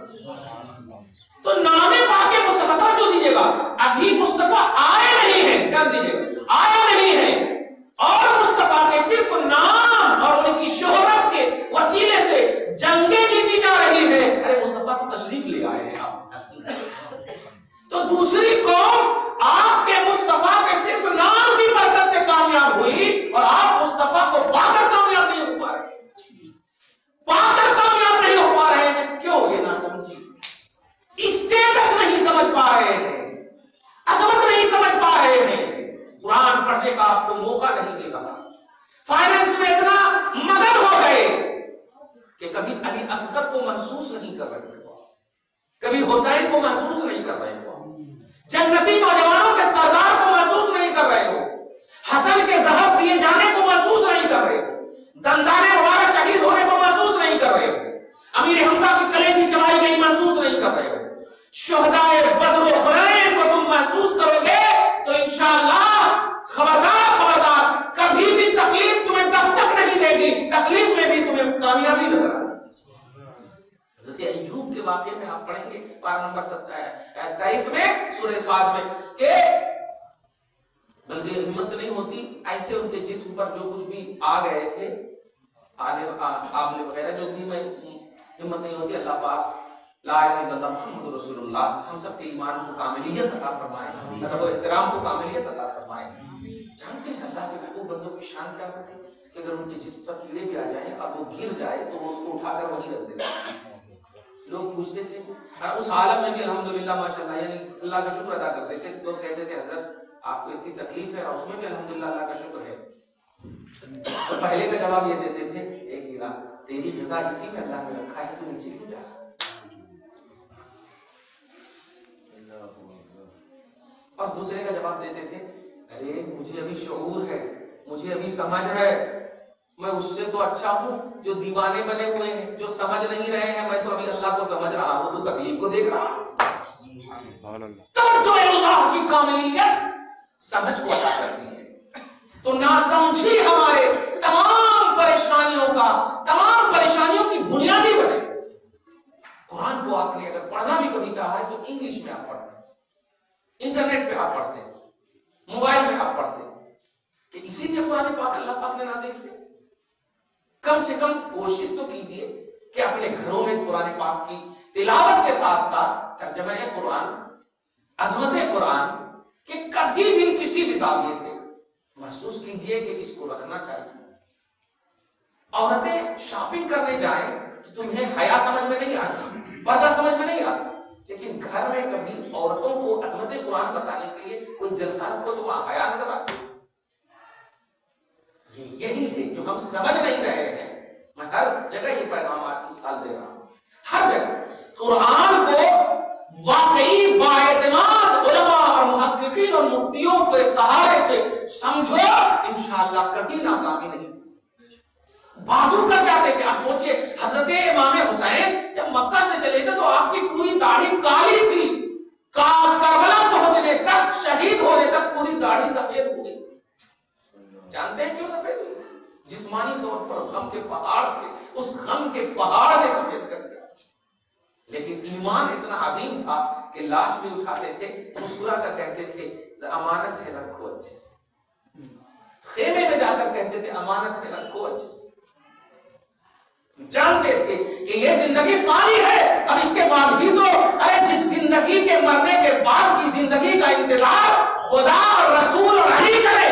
تو نام پاک مصطفیٰ توجہ دیجیے گا، ابھی مصطفیٰ آئے نہیں ہیں، دھیان دیجیے گا، آئے نہیں ہیں، دوسری قوم آپ کے مصطفیٰ کے صرف نام کی برکت سے کامیاب ہوئی اور آپ مصطفیٰ کو پا کر کامیاب نہیں ہو پا رہے، کامیاب نہیں ہو پا رہے ہیں. کیوں؟ یہ نہ سمجھی، اسٹیٹس نہیں سمجھ پا رہے ہیں، عظمت نہیں سمجھ پا رہے ہیں، قرآن پڑھنے کا آپ کو موقع نہیں مل رہا، فائنانس میں اتنا مگن ہو گئے کہ کبھی علی اصغر کو محسوس نہیں کر رہے ہو، کبھی حسین کو محسوس نہیں کر رہے ہو، جنتی نوجوانوں کے سردار کو محسوس نہیں کر رہے ہو، حسن کے زہر دیے جانے کو محسوس نہیں کر رہے ہو، دندانے مبارک شہید ہونے کو محسوس نہیں کر رہے ہو، امیر حمزہ کی کلیجی چبائی گئی محسوس نہیں کر رہے ہو. شہدائے بدر و حنین کو تم محسوس کرو گے تو انشاءاللہ خبردار خبردار، کبھی بھی تکلیف تمہیں دستک نہیں دے گی، تکلیف میں بھی تمہیں کامیابی نظر آئے گی. حضرت ایوب کے واقعے میں آپ پڑھیں گے پارہ نمبر 23 میں سورہ صاد میں کہ بلکہ ہمت نہیں ہوتی، ایسے ان کے جسم پر جو کچھ بھی آ گئے تھے آملے وغیرہ، جو بھی میں ہمت نہیں ہوتی. اللہ پاک لا الہ الا اللہ محمد رسول اللہ ہم سب کے ایمان کو کاملیت عطا فرمائے، ادب و احترام کو کاملیت عطا فرمائے. جانتے ہیں اللہ کے محبوب بندوں کی شان کیا ہوتی ہے کہ اگر ان کے جسم پر کیڑے بھی آ جائیں اور وہ گر جائے تو وہ اس کو اٹھا کر وہیں رکھ دیتے. لوگ پوچھتے تھے اس عالم میں بھی الحمدللہ ماشاءاللہ، یعنی اللہ کا شکر ادا کرتے تھے. لوگ کہتے تھے حضرت آپ کو اتنی تکلیف ہے اور اس میں بھی الحمدللہ اللہ کا شکر ہے. تو پہلے کا جواب یہ دیتے تھے ایک ہیرا تیری غذا اسی میں اللہ نے رکھا ہے، تو نیچے کیوں جا. اور دوسرے کا جواب دیتے تھے ارے مجھے ابھی شعور ہے، مجھے ابھی سمجھ ہے، میں اس سے تو اچھا ہوں جو دیوانے بنے ہوئے ہیں، جو سمجھ نہیں رہے ہیں. میں تو ابھی اللہ کو سمجھ رہا ہوں، تو تکلیف کو دیکھ رہا ہوں. توجہ اللہ کی کاملیت سمجھ کو عطا کرتی ہے. تو ناسمجھی ہمارے تمام پریشانیوں کا، تمام پریشانیوں کی بنیادی وجہ. قرآن کو آپ نے اگر پڑھنا بھی کبھی چاہا ہے تو انگلش میں آپ پڑھتے ہیں، انٹرنیٹ پہ آپ پڑھتے ہیں، موبائل میں آپ پڑھتے ہیں، کہ اسی لیے قرآن پاک اللہ پاک نے نازل کیا. کم سے کم کوشش تو کیجیے کہ اپنے گھروں میں قرآن پاک کی تلاوت کے ساتھ ساتھ ترجمہ قرآن، عظمت قرآن کہ کبھی بھی کسی بھی زاویے سے محسوس کیجئے کہ اس کو رکھنا چاہیے. عورتیں شاپنگ کرنے جائیں تو تمہیں حیا سمجھ میں نہیں آتی، پردہ سمجھ میں نہیں آتی، لیکن گھر میں کبھی عورتوں کو عظمت قرآن بتانے کے لیے کوئی جلسہ رکھو تو وہاں حیا نظر آتی. یہی ہے جو ہم سمجھ نہیں رہے ہیں. میں ہر جگہ یہ پیغامات اس سال دے رہا ہوں، ہر جگہ قرآن کو واقعی باعتماد علماء اور محققین اور مفتیوں کے سہارے سے سمجھو، انشاءاللہ کبھی ناکامی نہیں. بازو کا کیا کہتے ہیں آپ سوچئے، حضرت امام حسین جب مکہ سے چلے تھے تو آپ کی پوری داڑھی کالی تھی، کربلا پہنچنے تک، شہید ہونے تک پوری داڑھی سفید ہو گئی. جانتے ہیں کیوں سفید ہوئی؟ جسمانی طور پر غم کے پہاڑ سے، اس غم کے پہاڑ نے سفید کر دیا. لیکن ایمان اتنا عظیم تھا کہ لاش بھی اٹھاتے تھے، مسکرا کر کہتے تھے امانت ہے رکھو اچھے سے. خیمے میں جا کر کہتے تھے امانت ہے رکھو اچھے سے. جانتے تھے کہ یہ زندگی فانی ہے، اب اس کے بعد بھی تو ارے جس زندگی کے مرنے کے بعد کی زندگی کا انتظار خدا اور رسول اور علی کرے،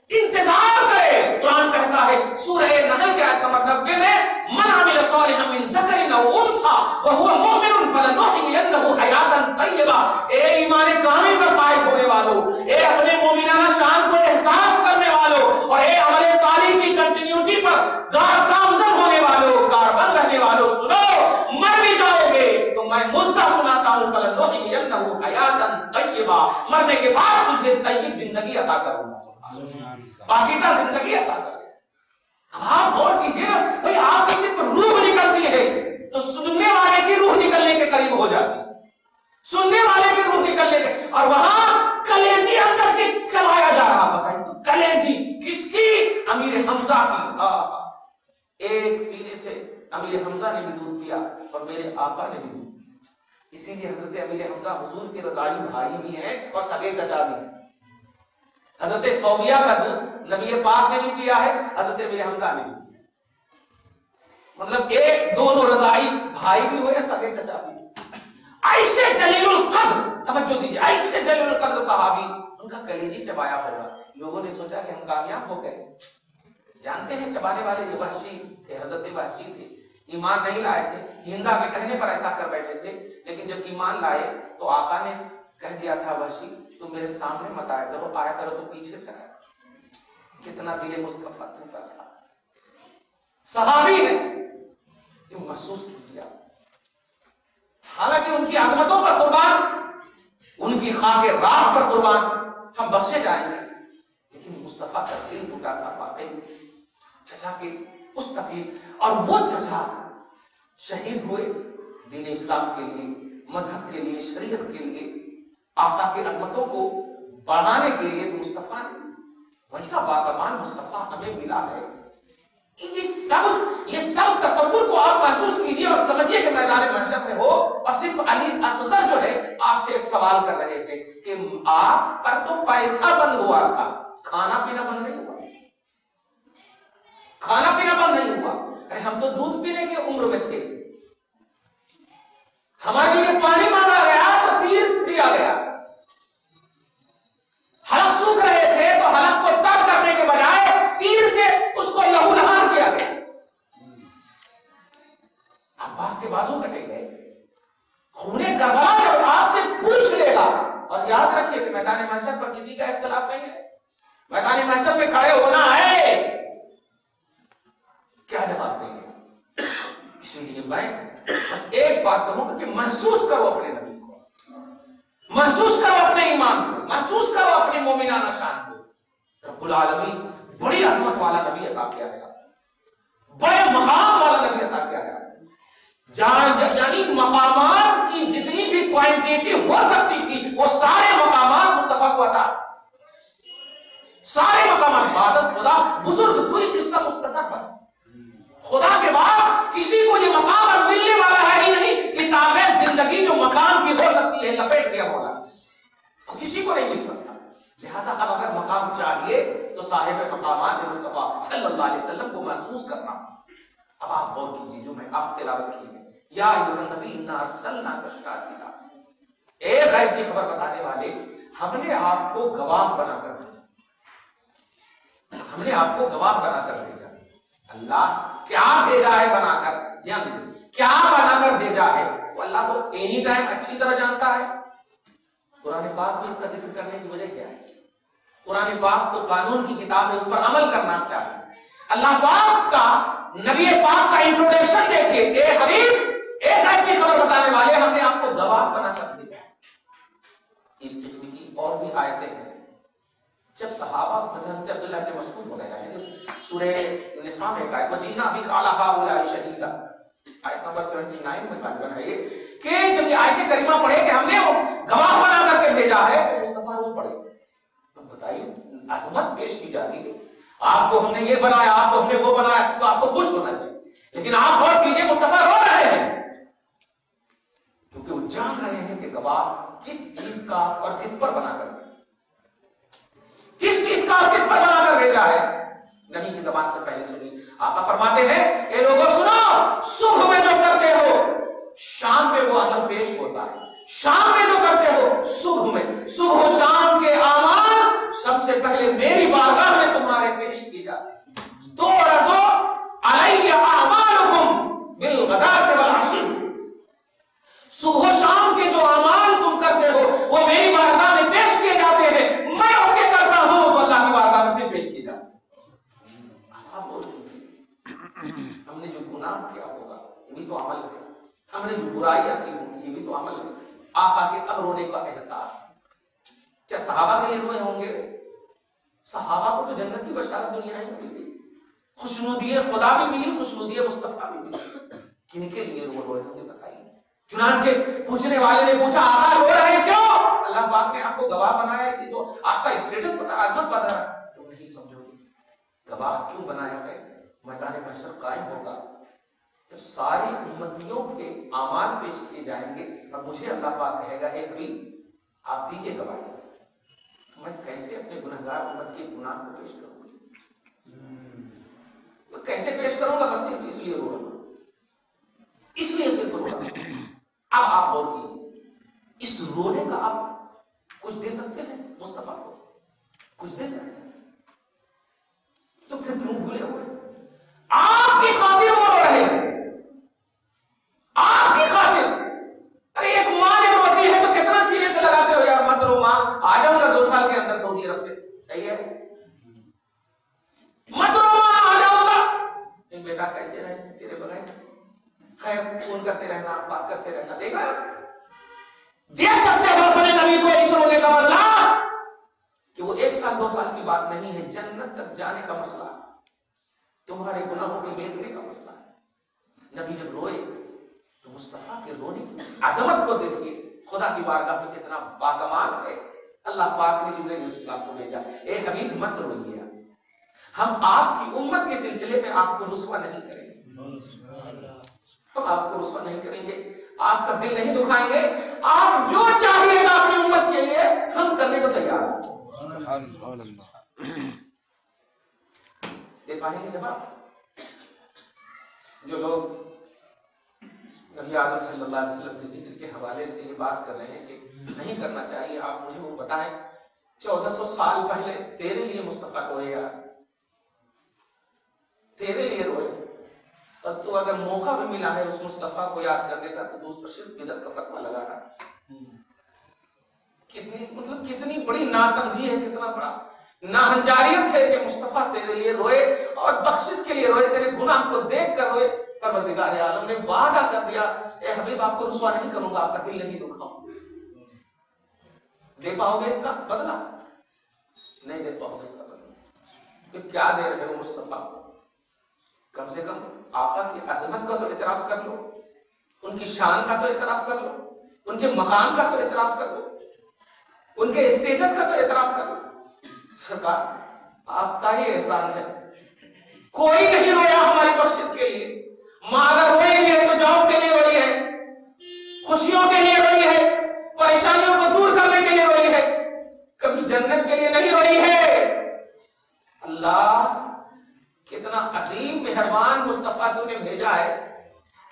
انتظار کرے. قرآن کہتا ہے سورہ نحل کے آیت نمبر 90 میں من عمل صالحا من ذکر او انثى وهو مؤمن فلنحيينه حیاتا طیبہ. اے ایمان کامل پر فائز ہونے والوں، اے اپنے مومنانہ شان کو احساس کرنے والوں، اور اے عمل صالح کی کنٹینیوٹی پر کامزن ہونے والوں، کاربن رہنے والوں، سنو مر بھی جاؤ گے تو میں مزدہ سناتا ہوں فلنحيينه حیاتا طیبہ، مرنے کے بعد تجھے طیب زندگی عطا کروں گا، پاکیزہ زندگی عطا کروں. آپ غور کیجئے نا بھئی، آپ کی صرف روح نکلتی ہے تو سننے والے کی روح نکلنے کے قریب ہو جاتی، سننے والے کی روح نکلنے کے، اور وہاں کلیجی اندر کی چلایا جا رہا. بتائیں تو کلیجی کس کی؟ امیر حمزہ کی. ایک سینے سے امیر حمزہ نے بھی دودھ پیا اور میرے آقا نے بھی دودھ پیا. اسی لیے حضرت امیر حمزہ حضور کے رضائی بھائی بھی ہیں اور سگے چچا بھی. حضرت صوبیہ کا دودھ نبی پاک نے بھی پیا ہے، حضرت امیر حمزہ نے بھی. مطلب ایک دونوں رضائی بھائی بھی ہوئے، سگے چچا بھی. ایسے جلیل توجہ دیجیے، ایسے جلیل القدر صحابی، ان کا کلیجی چبایا ہوگا، لوگوں نے سوچا کہ ہم کامیاب ہو گئے۔ جانتے ہیں چبانے والے یہ وحشی تھے، حضرت وحشی تھے، ایمان نہیں لائے تھے، ہندا کے کہنے پر ایسا کر بیٹھے تھے، لیکن جب ایمان لائے تو آقا نے کہہ دیا تھا وحشی تم میرے سامنے مت آیا کرو تو پیچھے سے آیا کرو۔ کتنا دل مصطفیٰ ٹوٹا تھا، صحابی ہے، یہ محسوس کیجیے آپ۔ حالانکہ ان کی عظمتوں پر قربان، ان کی خاک راہ پر قربان ہم بخشے جائیں گے، لیکن مصطفیٰ کا دل ٹوٹا تھا واقعی چچا کے اس تکلیف، اور وہ چچا شہید ہوئے دین اسلام کے لیے، مذہب کے لیے، شریعت کے لیے، آقا کی عظمتوں کو بڑھانے کے لیے۔ تو مصطفیٰ نے ویسا باکمان مصطفیٰ ہمیں ملا ہے۔ یہ سب تصور کو آپ محسوس کیجئے اور سمجھیے کہ میدان محشر میں ہو، اور صرف علی اصغر جو ہے آپ سے ایک سوال کر رہے تھے کہ آپ پر تو پیسہ بند ہوا تھا، کھانا پینا بند نہیں ہوا، کھانا پینا بند نہیں ہوا۔ ارے ہم تو دودھ پینے کی عمر میں تھے، ہمارے لیے پانی مانگا گیا تو تیر دیا گیا، حلق سوکھ رہے تھے تو حلق کو تر کرنے کے بجائے تیر سے اس کو لہو لہان کیا گیا، عباس کے بازو کٹے گئے۔ خونے کربلا جب آپ سے پوچھ لے گا، اور یاد رکھیے کہ میدان محشر پر کسی کا اختلاف نہیں ہے، میدان محشر میں کھڑے ہونا ہے، کیا جواب دیں گے؟ اسی لیے میں بس ایک بات کہوں کہ محسوس کرو اپنے نبی کو، محسوس کرو اپنے ایمان کو، محسوس کرو اپنے مومنانہ شان کو۔ رب العالمین بڑی عظمت والا نبی عطا کیا گیا، بڑے مقام والا نبی عطا کیا گیا، یعنی مقامات کی جتنی بھی کوانٹیٹی ہو سکتی تھی وہ سارے مقامات مصطفیٰ کو عطا، سارے مقامات۔ بعد از خدا بزرگ کوئی قصہ مختصر، بس خدا کے بعد کسی کو یہ مقام اب ملنے والا ہے ہی نہیں، کتاب زندگی جو مقام کی ہو سکتی ہے لپیٹ دیا مولا، کسی کو نہیں مل سکتا۔ لہذا اب اگر مقام چاہیے تو صاحب مقامات مصطفیٰ صلی اللہ علیہ وسلم کو محسوس کرنا۔ اب آپ غور کیجیے جو میں آپ تلاوت کی ہے، یا ایھا النبی انا ارسلناک شاہدا، اے غیب کی خبر بتانے والے، ہم نے آپ کو گواہ بنا کر بھیجا، ہم نے آپ کو گواہ بنا کر بھیجا۔ اللہ کیا بھیجا ہے بنا کر، کیا بنا کر بھیجا ہے، وہ اللہ تو اینی ٹائم اچھی طرح جانتا ہے۔ قرآن پاک میں اس کا ذکر کرنے کی وجہ کیا ہے؟ قرآن پاک تو قانون کی کتاب ہے، اس پر عمل کرنا چاہیے۔ اللہ پاک کا نبی پاک کا انٹروڈکشن دیکھیں، اے حبیب، اے غیب کی خبر بتانے والے، ہم نے آپ کو گواہ بنا کر بھیجا۔ اس قسم کی اور بھی آیتیں ہیں۔ جب صحابہ حضرت عبداللہ بن مسعود وغیرہ ہیں، سورہ نساء میں ایک آیت وجینا بک علی ہؤلاء شہیدا، آیت نمبر 79 میں غالباً ہے یہ، کہ جب یہ آیت کریمہ پڑھے کہ ہم نے وہ گواہ بنا کر کے بھیجا ہے، تو مصطفیٰ رو پڑے۔ اب بتائیے عظمت پیش کی جا رہی ہے، آپ کو ہم نے یہ بنایا، آپ کو ہم نے وہ بنایا، تو آپ کو خوش ہونا چاہیے، لیکن آپ غور کیجیے مصطفیٰ رو رہے ہیں، کیونکہ وہ جان رہے ہیں کہ گواہ کس چیز کا اور کس پر بنا کر، کس چیز کا اور کس پر بنا کر بھیجا ہے۔ نبی کی زبان سے پہلے سنی، آقا فرماتے ہیں اے لوگوں سنو، صبح میں جو کرتے ہو شام میں وہ عمل پیش ہوتا ہے، شام میں جو کرتے ہو صبح میں، صبح و شام کے اعمال سب سے پہلے میری بارگاہ میں تمہارے پیش کی جاتے ہیں۔ تو رضو علی اعمالکم بالغداۃ والعشی، صبح و شام کے جو اعمال تم کرتے ہو وہ میری بارگاہ میں پیش کیے جاتے ہیں، میں اٹھ کے کرتا ہوں تو اللہ کی بارگاہ میں پیش کیے جاتے ہیں۔ آپ بول دیجیے ہم نے جو گناہ کیا ہوگا یہ بھی تو عمل ہے، ہم نے جو برائیاں کی ہوگی یہ بھی تو عمل ہے۔ آقا کے اب رونے کا احساس، کیا صحابہ کے لیے روئے ہوں گے؟ صحابہ کو تو جنت کی بشارت دنیا میں ملی، خوشنودی خدا بھی ملی، خوشنودی مصطفیٰ بھی ملی، کن کے لیے رو رہے ہوں گے بتائیے؟ چنانچہ پوچھنے والے نے پوچھا آقا رو رہے ہیں کیوں؟ اللہ پاک نے آپ کو گواہ بنایا، اسی تو آپ کا اسٹیٹس پتا، عظمت پتا ہے، تم نہیں سمجھو گے گواہ کیوں بنایا ہے؟ میدان محشر قائم ہوگا جب ساری امتیوں کے اعمال پیش کیے جائیں گے اور مجھے اللہ پاک کہے گا اے نبی آپ دیجیے گواہی، میں کیسے اپنے گنہگار امت کے گناہ کو پیش کروں گا؟ میں کیسے پیش کروں گا؟ بس صرف اس لیے رو رہا ہوں، اس لیے صرف رو رہا ہوں۔ اب آپ غور کیجیے اس رونے کا آپ کچھ دے سکتے ہیں مصطفیٰ کو؟ کچھ دے سکتے ہیں؟ تو پھر کیوں بھولے ہوئے؟ آپ کی خاطر رو رہے ہیں، آپ کی خاطر۔ ارے ایک ماں جب روتی ہے تو کتنا سینے سے لگاتے ہو یار، مت رو ماں، آ جاؤں گا 2 سال کے اندر سعودی عرب سے، صحیح ہے؟ مت رو ماں، آ جاؤں گا۔ بیٹا کیسے رہے تیرے بغیر؟ خیر فون کرتے رہنا، بات کرتے رہنا، دیکھا دے سکتے ہو اپنے نبی کو اس رونے کا مسئلہ کہ وہ 1 سال 2 سال کی بات نہیں ہے، جنت تک جانے کا مسئلہ، تمہارے گناہوں کے بیٹھنے کا مسئلہ ہے۔ نبی جب روئے تو مصطفیٰ کے رونے کی عظمت کو دیکھیے، خدا کی بارگاہ میں کتنا باکمال ہے۔ اللہ پاک نے جبرائیل علیہ السلام کو بھیجا، اے حبیب مت روئیے، ہم آپ کی امت کے سلسلے میں آپ کو رسوا نہیں کریں گے، ہم آپ کو رسوا نہیں کریں گے، آپ کا دل نہیں دکھائیں گے، آپ جو چاہیے گا اپنی امت کے لیے ہم کرنے کو تیار ہیں۔ دے پائیں گے جواب؟ جو لوگ نبی اعظم صلی اللہ علیہ وسلم کے ذکر کے حوالے سے یہ بات کر رہے ہیں کہ نہیں کرنا چاہیے، آپ مجھے وہ بتائیں 1400 سال پہلے تیرے لیے مصطفیٰ روئے گا، تیرے لیے روئے، اور تو اگر موقع بھی ملا ہے اس مصطفیٰ کو یاد کرنے کا تو اس پر شرک بدعت کا فتویٰ لگا رہا ہے۔ کتنی بڑی ناسمجھی ہے، کتنا بڑا ناہنجاریت ہے کہ مصطفیٰ تیرے لیے روئے اور بخشش کے لیے روئے، تیرے گناہ کو دیکھ کر روئے۔ پروردگار عالم نے وعدہ کر دیا، اے حبیب آپ کو رسوا نہیں کروں گا، آپ کا دل نہیں دکھاؤں۔ دے پاؤ گے اس کا بدلہ؟ نہیں دے پاؤ گے اس کا بدلہ۔ پھر کیا دے رہے ہو مصطفیٰ کو؟ کم سے کم آقا کی عظمت کا تو اعتراف کر لو، ان کی شان کا تو اعتراف کر لو، ان کے مقام کا تو اعتراف کر لو، ان کے اسٹیٹس کا تو اعتراف کر لو۔ سرکار آپ کا ہی احسان ہے، کوئی نہیں رویا ہماری بخشش کے لیے، ماں اگر روئی بھی ہے تو جاب کے لیے روئی ہے، خوشیوں کے لیے روئی ہے، پریشانیوں کو دور کرنے کے لیے روئی ہے، کبھی جنت کے لیے نہیں روئی ہے۔ اللہ کتنا عظیم مہربان مصطفیٰ تو نے بھیجا ہے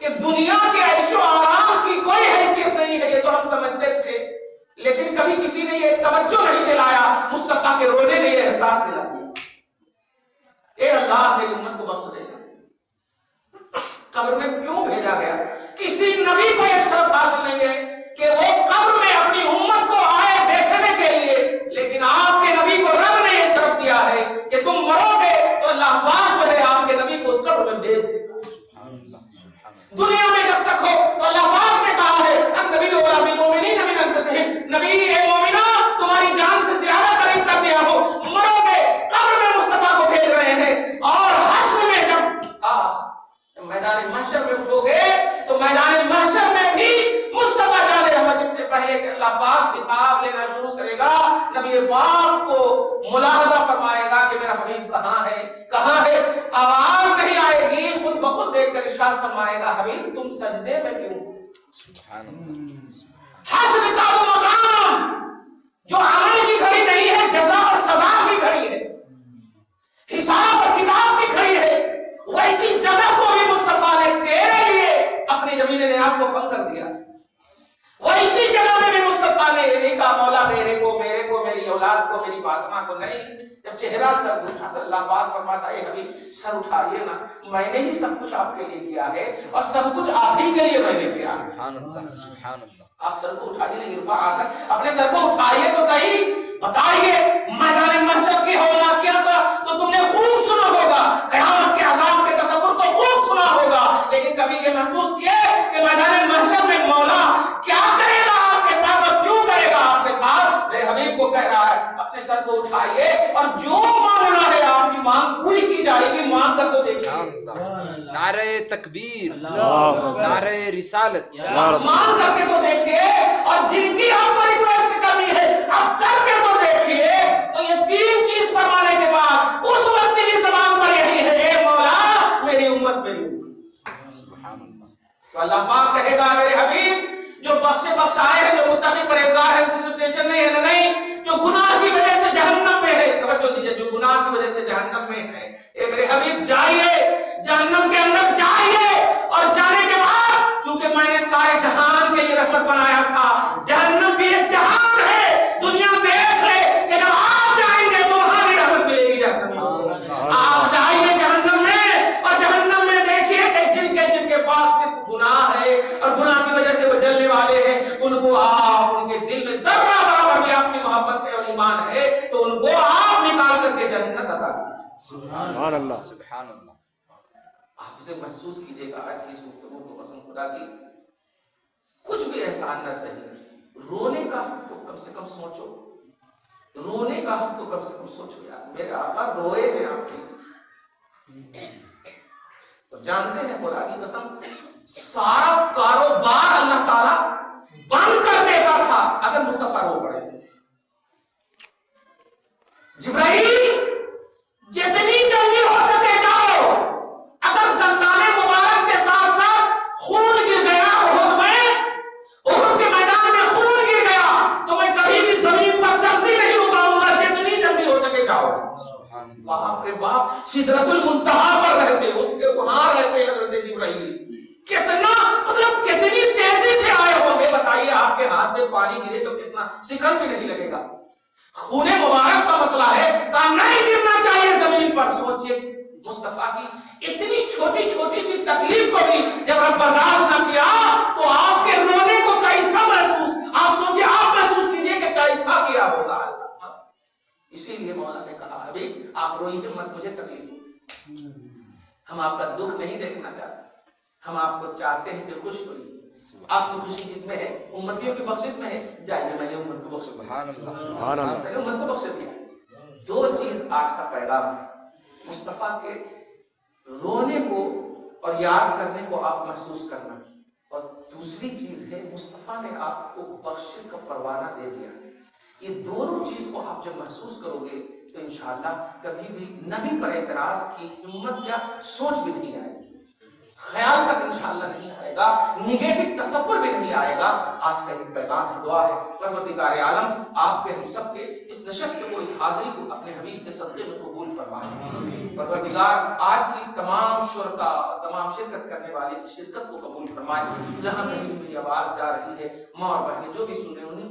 کہ دنیا کے عیش و آرام کی کوئی حیثیت نہیں ہے، یہ تو ہم سمجھتے تھے، لیکن کبھی کسی نے یہ توجہ نہیں دلایا، مصطفیٰ کے رونے نے یہ احساس دلا دیا۔ اے اللہ میری امت کو بخش دے، قبر میں کیوں بھیجا گیا؟ کسی نبی کو یہ شرف حاصل نہیں ہے کہ وہ قبر میں اپنی امت کو آئے دیکھنے کے لیے، لیکن آپ کے نبی کو رب نے یہ شرف دیا ہے کہ تم مرو گے تو اللہ پاک جو ہے آپ کے نبی کو اس قبر میں بھیج دے گا۔ دنیا میں جب تک ہو تو اللہ پاک نے کہا ہے النبی اولیٰ بالمؤمنین من انفسہم، نبی اے مومنہ تمہاری جان سے زیادہ قریب کر دیا ہو، مرو گے قبر میں مصطفیٰ کو بھیج رہے ہیں، اور حشر میں جب میدان محشر میں اٹھو گے تو میدان محشر میں بھی مصطفیٰ جان رحمت اس سے پہلے کہ اللہ پاک حساب لینا شروع کرے گا، نبی پاک کو ملاحظہ فرمائے گا کہ میرا حبیب کہاں ہے، کہاں ہے، آواز نہیں آئے گی، خود بخود دیکھ کر ارشاد فرمائے گا حبیب تم سجدے میں کیوں؟ حشر کا وہ مقام جو عمل کی گھڑی نہیں ہے، جزا اور سزا کی گھڑی ہے، حساب اور کتاب کی گھڑی ہے، ویسی جگہ کو بھی مصطفیٰ نے تیرے لیے اپنی زمین نیاز کو کم کر دیا، ویسی جگہ میں بھی مصطفیٰ نے یہ نہیں کہا مولا میرے کو میری اولاد کو میری فاطمہ کو نہیں، جب چہرہ سر اٹھا اللہ پاک فرماتا ہے حبیب سر اٹھائیے نا، میں نے ہی سب کچھ آپ کے لیے کیا ہے اور سب کچھ آپ ہی کے لیے میں نے کیا۔ سبحان اللہ سبحان اللہ، آپ سر کو اٹھائیے نہیں، اپنے سر کو اٹھائیے تو صحیح، بتائیے میدان محشر کی ہولناکیاں کا تو تم نے خوب سنا ہوگا، قیامت کے عذاب کے تصور کو خوب سنا ہوگا، لیکن کبھی یہ محسوس کیا کہ میدان محشر میں مولا کیا کرے گا آپ کے ساتھ اور کیوں کرے گا آپ کے ساتھ؟ میرے حبیب کو کہہ رہا ہے اپنے سر کو اٹھائیے اور جو مانگنا ہے آپ کی مانگ پوری کی جائے گی، مانگ کر کو دیکھیے، نعرہ تکبیر، نعرہ رسالت، مان کر کے تو دیکھیے، اور جن کی آپ کو ریکویسٹ کرنی ہے آپ کر کے تو دیکھیے، تو یہ 3 چیز فرمانے کے بعد اس وقت بھی زبان پر یہی ہے اے مولا میری امت میری امت۔ سبحان اللہ، تو اللہ پاک کہے گا میرے حبیب جو بخشائے ہیں، جو متقی پرہیزگار ہیں، ان سے تو ٹینشن نہیں ہے، نہیں جو گناہ کی وجہ سے جہنم میں ہے، توجہ دیجیے، جو گناہ کی وجہ سے جہنم میں ہے، اے میرے حبیب جائیے جہنم کے اندر جائیے، اور جانے کے بعد چونکہ میں نے سارے جہان کے لیے رحمت بنایا تھا، جہنم سبحان اللہ. سبحان اللہ. آپ اسے محسوس کیجئے گا آج کی اس گفتگو کو قسم خدا کی کچھ بھی احسان نہ سہی، رونے کا حق تو کم سے کم سوچو، رونے کا حق تو کم سے کم سوچو یار، میرے آقا روئے ہیں آپ کے. تو جانتے ہیں خدا کی قسم سارا کاروبار اللہ تعالیٰ بند کر دیتا تھا اگر مصطفیٰ رو پڑے. جبرائیل جتنی جلدی ہو سکے جاؤ، اگر دندان مبارک کے ساتھ ساتھ خون گر گیا احد میں، احد کے میدان میں خون گر گیا تو میں کبھی بھی زمین پر سبزی نہیں اگاؤں گا، جتنی جلدی ہو سکے جاؤ. باپ رے باپ سدرۃ المنتہا پر رہتے، اس کے وہاں رہتے حضرت جبرائیل. کتنا مطلب کتنی تیزی سے آئے ہوں گے بتائیے، آپ کے ہاتھ میں پانی گرے تو کتنا سیکنڈ بھی نہیں لگے گا. خون مبارک کا مسئلہ ہے، کہا نہیں گرنا چاہیے زمین پر. سوچئے مصطفیٰ کی اتنی چھوٹی چھوٹی سی تکلیف کو بھی جب رب برداشت نہ کیا تو آپ کے رونے کو کیسا محسوس، آپ سوچئے، آپ محسوس کیجئے کہ کیسا کیا ہوگا. اسی لیے مولا نے کہا ابھی آپ روئیے مت، مجھے تکلیف ہو، ہم آپ کا دکھ نہیں دیکھنا چاہتے، ہم آپ کو چاہتے ہیں کہ خوش ہوئیے. آپ کی خوشی کس میں ہے؟ امتیوں کی بخشش میں ہے. جائیے میں نے امت کو بخش دیا، میں نے امت کو بخش دیا. دو چیز آج کا پیغام ہے، مصطفیٰ کے رونے کو اور یاد کرنے کو آپ محسوس کرنا، اور دوسری چیز ہے مصطفیٰ نے آپ کو بخشش کا پروانہ دے دیا. یہ دونوں چیز کو آپ جب محسوس کرو گے تو انشاءاللہ کبھی بھی نبی پر اعتراض کی ہمت یا سوچ بھی نہیں آئے گی، خیال تک انشاءاللہ نہیں آئے گا، نیگیٹو تصور بھی نہیں آئے گا. آج کا یہ پیغام ہے، دعا ہے پروردگار عالم آپ کے ہم سب کے اس نشست کو، اس حاضری کو اپنے حبیب کے صدقے میں قبول فرمائے. پروردگار آج کی اس تمام شرکا، تمام شرکت کرنے والے کی شرکت کو قبول فرمائے. جہاں کہیں بھی میری آواز جا رہی ہے، ماں اور بہنیں جو بھی سن رہے ہیں